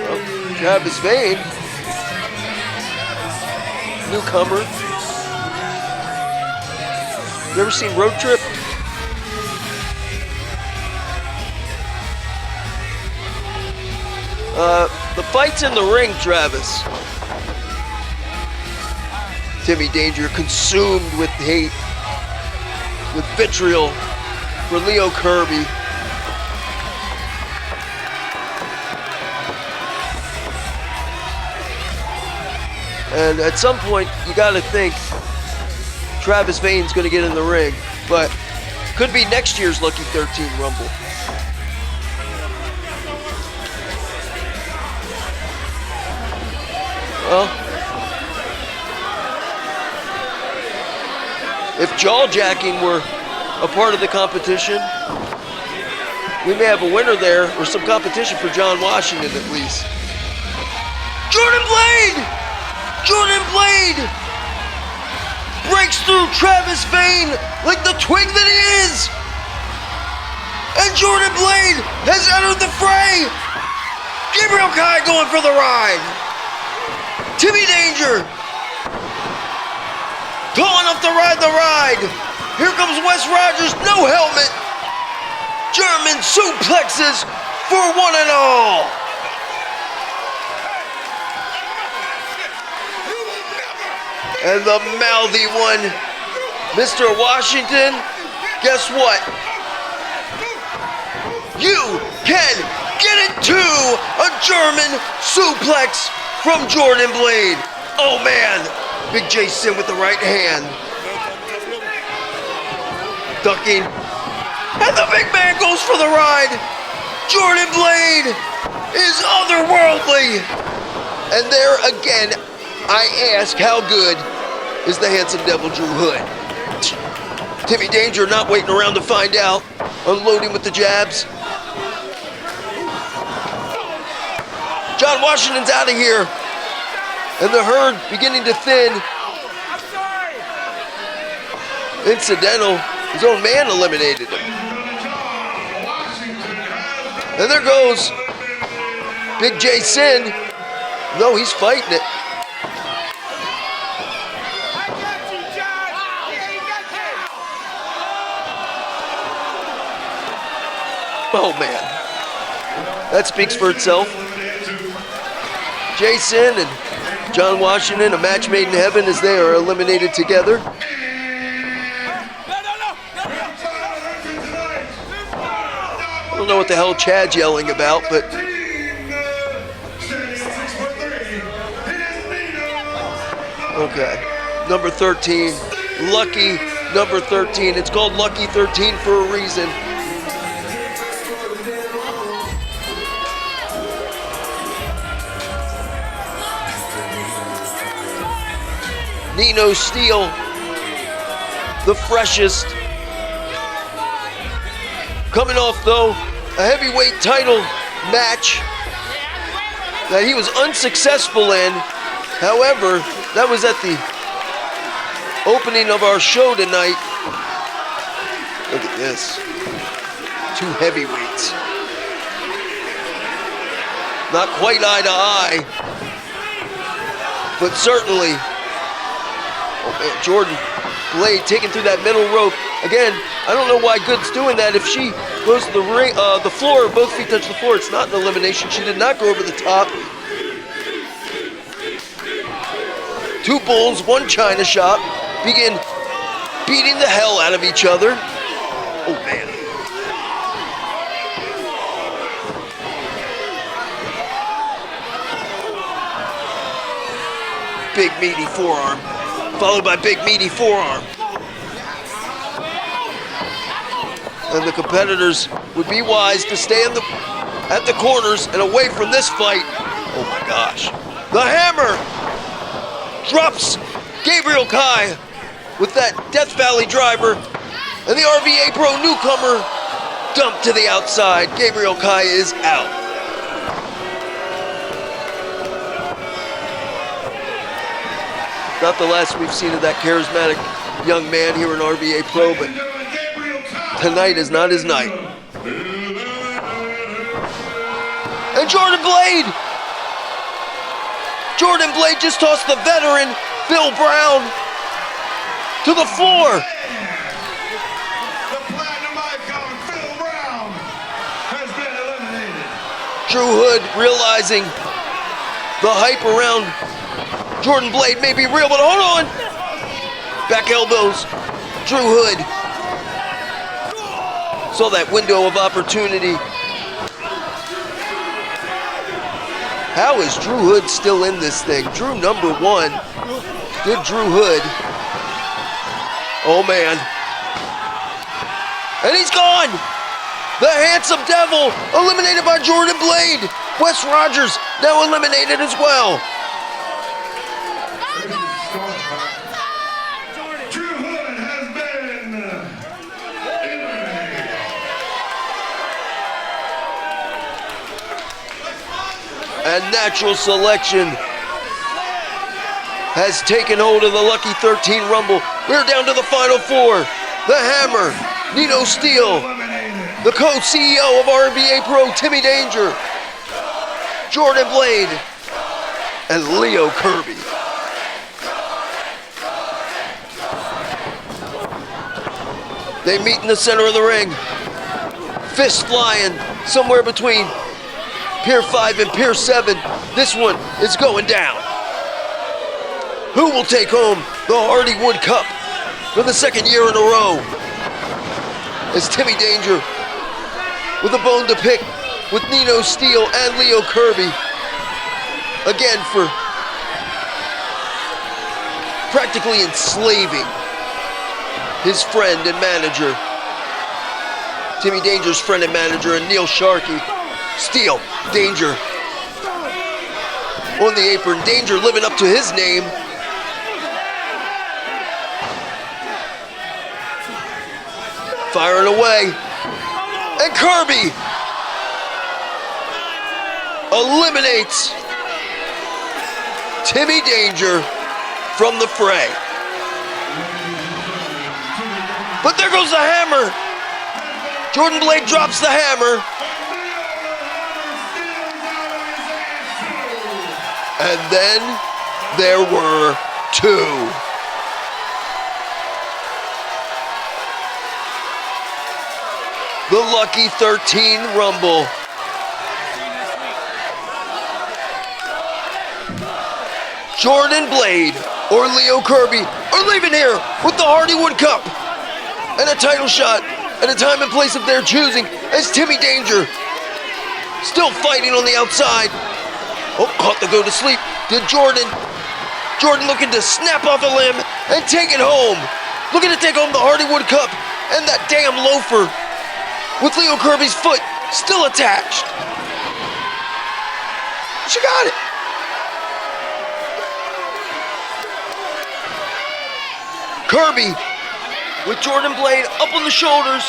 Well, Travis Vane, newcomer. You ever seen Road Trip? The fight's in the ring, Travis. Timmy Danger consumed with hate, with vitriol for Leo Kirby. And at some point, you gotta think Travis Vane's gonna get in the ring, but could be next year's Lucky 13 Rumble. Well, if jaw-jacking were a part of the competition, we may have a winner there, or some competition for John Washington at least. Jordan Blade! Jordan Blade breaks through Travis Vane like the twig that he is! And Jordan Blade has entered the fray! Gabriel Kai going for the ride! Timmy Danger tall enough to ride the ride. Here comes Wes Rogers, no helmet. German suplexes for one and all. And the mouthy one, Mr. Washington, guess what? You can get it too! A German suplex from Jordan Blade. Oh man, Big Jason with the right hand. Ducking. And the big man goes for the ride. Jordan Blade is otherworldly. And there again, I ask, how good is the handsome devil Drew Hood? Timmy Danger not waiting around to find out. Unloading with the jabs. John Washington's out of here. And the herd beginning to thin. Incidental, his own man eliminated him. And there goes Big Jason. No, he's fighting it. Oh man, that speaks for itself. Jason and John Washington, a match made in heaven as they are eliminated together. I don't know what the hell Chad's yelling about, but okay. Number 13, lucky number 13. It's called Lucky 13 for a reason. Nino Steele, the freshest. Coming off, though, a heavyweight title match that he was unsuccessful in. However, that was at the opening of our show tonight. Look at this. 2 heavyweights. Not quite eye to eye, but certainly. Oh man, Jordan Blade taking through that middle rope. Again, I don't know why Good's doing that. If she goes to the floor, both feet touch the floor, it's not an elimination. She did not go over the top. 2 bulls, 1 China shop. begin beating the hell out of each other. Oh, man. Big meaty forearm, followed by big meaty forearm. And the competitors would be wise to stay at the corners and away from this fight. Oh my gosh. The hammer drops Gabriel Kai with that Death Valley driver, and the RVA Pro newcomer dumped to the outside. Gabriel Kai is out. Not the last we've seen of that charismatic young man here in RVA Pro, but tonight is not his night. And Jordan Blade just tossed the veteran Phil Brown to the floor. The platinum icon, Phil Brown, has been eliminated. Drew Hood realizing the hype around Jordan Blade may be real, but hold on. Back elbows. Drew Hood saw that window of opportunity. How is Drew Hood still in this thing? Drew number one. Good Drew Hood. Oh man. And he's gone. The handsome devil eliminated by Jordan Blade. Wes Rogers now eliminated as well. Drew Hood has been eliminated. And natural selection has taken hold of the Lucky 13 Rumble. We're down to the final four. The Hammer, Nino Steele, the co-CEO of RVA Pro, Timmy Danger, Jordan Blade, and Leo Kirby. They meet in the center of the ring. Fists flying somewhere between Pier 5 and Pier 7. This one is going down. Who will take home the Hardywood Cup for the second year in a row? As Timmy Danger with a bone to pick with Nino Steele and Leo Kirby. Again for practically enslaving his friend and manager. Timmy Danger's friend and manager, and Neil Sharkey. Steele, Danger on the apron. Danger living up to his name. Firing away. And Kirby eliminates Timmy Danger from the fray. But there goes the hammer. Jordan Blade drops the hammer. And then there were two. The Lucky 13 Rumble. Jordan Blade or Leo Kirby are leaving here with the Hardywood Cup and a title shot at a time and place of their choosing, as Timmy Danger still fighting on the outside. Oh, caught the go to sleep. Did Jordan. Jordan looking to snap off a limb and take it home. Looking to take home the Hardywood Cup and that damn loafer with Leo Kirby's foot still attached. She got it. Kirby with Jordan Blade up on the shoulders.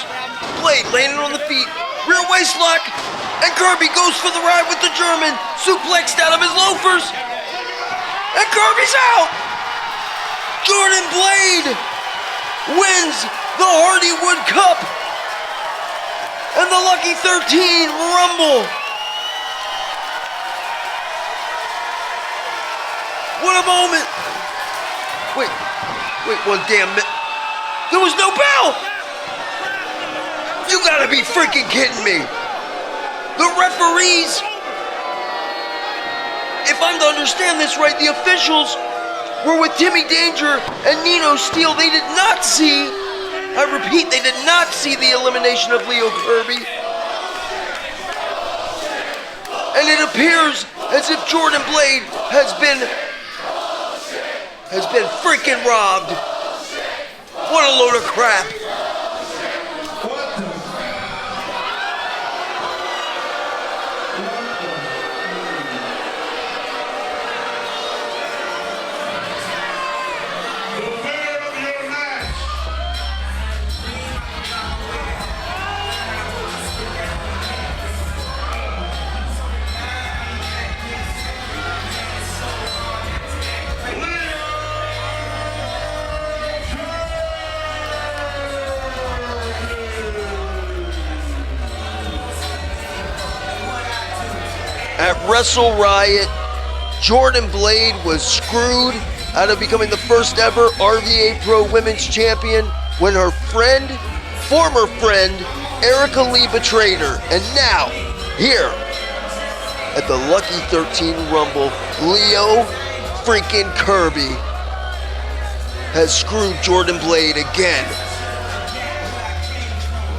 Blade landing on the feet. Rear waist lock. And Kirby goes for the ride with the German. Suplexed out of his loafers. And Kirby's out. Jordan Blade wins the Hardywood Cup and the Lucky 13 Rumble. What a moment. Wait one damn minute. There was no bell. You gotta be freaking kidding me. The referees, if I'm to understand this right, the officials were with Timmy Danger and Nino Steele. They did not see, I repeat, they did not see the elimination of Leo Kirby. And it appears as if Jordan Blade has been freaking robbed. What a load of crap. At Wrestle Riot, Jordan Blade was screwed out of becoming the first ever RVA Pro Women's Champion when her friend, former friend, Erica Lee betrayed her. And now, here at the Lucky 13 Rumble, Leo freaking Kirby has screwed Jordan Blade again.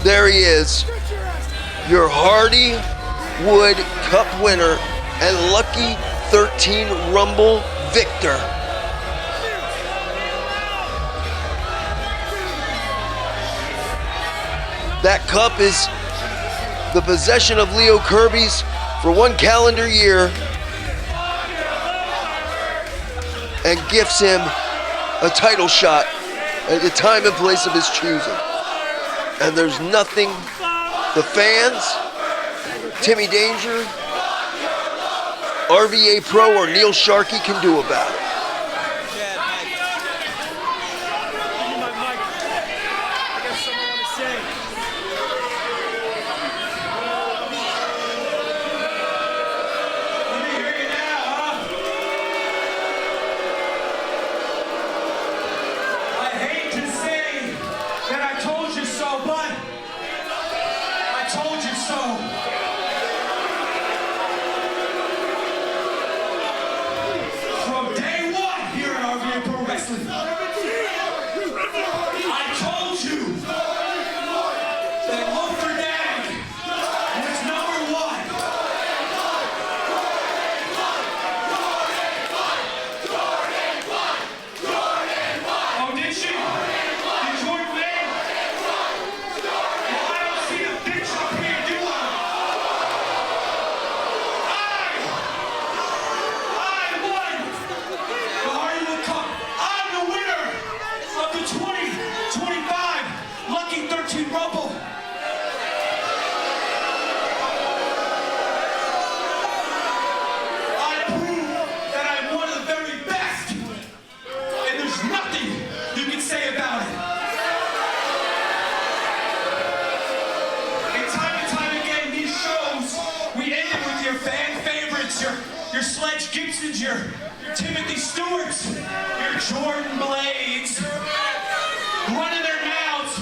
There he is, your Hardywood Cup winner and Lucky 13 Rumble victor. That cup is the possession of Leo Kirby's for 1 calendar year and gifts him a title shot at the time and place of his choosing. And there's nothing the fans, Timmy Danger, RVA Pro, or Neil Sharkey can do about it. Your Sledge Gibsons, your Timothy Stewarts, your Jordan Blades, running their mouths,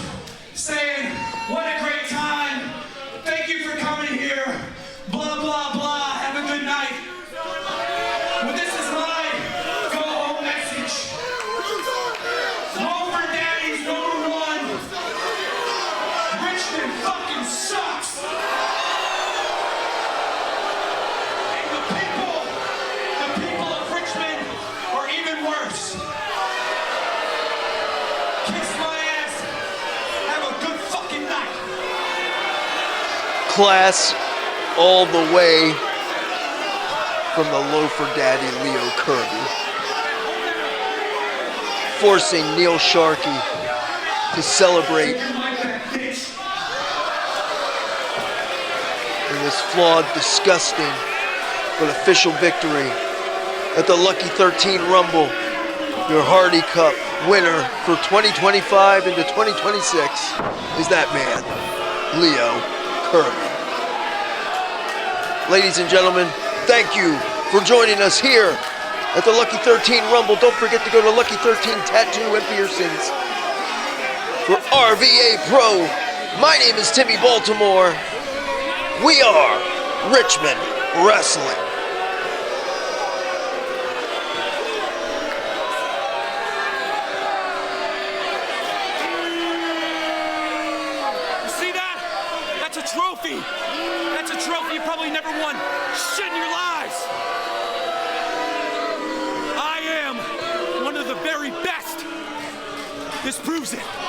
saying, what a great time, thank you for coming here, blah, blah, blah, have a good night. Well, this is my go-home message. Lower Daddy's #1. Richmond fucking sucks. Class all the way from the loafer daddy Leo Kirby, forcing Neil Sharkey to celebrate in this flawed, disgusting, but official victory at the Lucky 13 Rumble, your Hardy Cup winner for 2025 into 2026 is that man, Leo Kirby. Ladies and gentlemen, thank you for joining us here at the Lucky 13 Rumble. Don't forget to go to Lucky 13 Tattoo and Piercings for RVA Pro. My name is Timmy Baltimore. We are Richmond Wrestling. trophy. That's a trophy you probably never won. Shit in your lives. I am one of the very best. This proves it.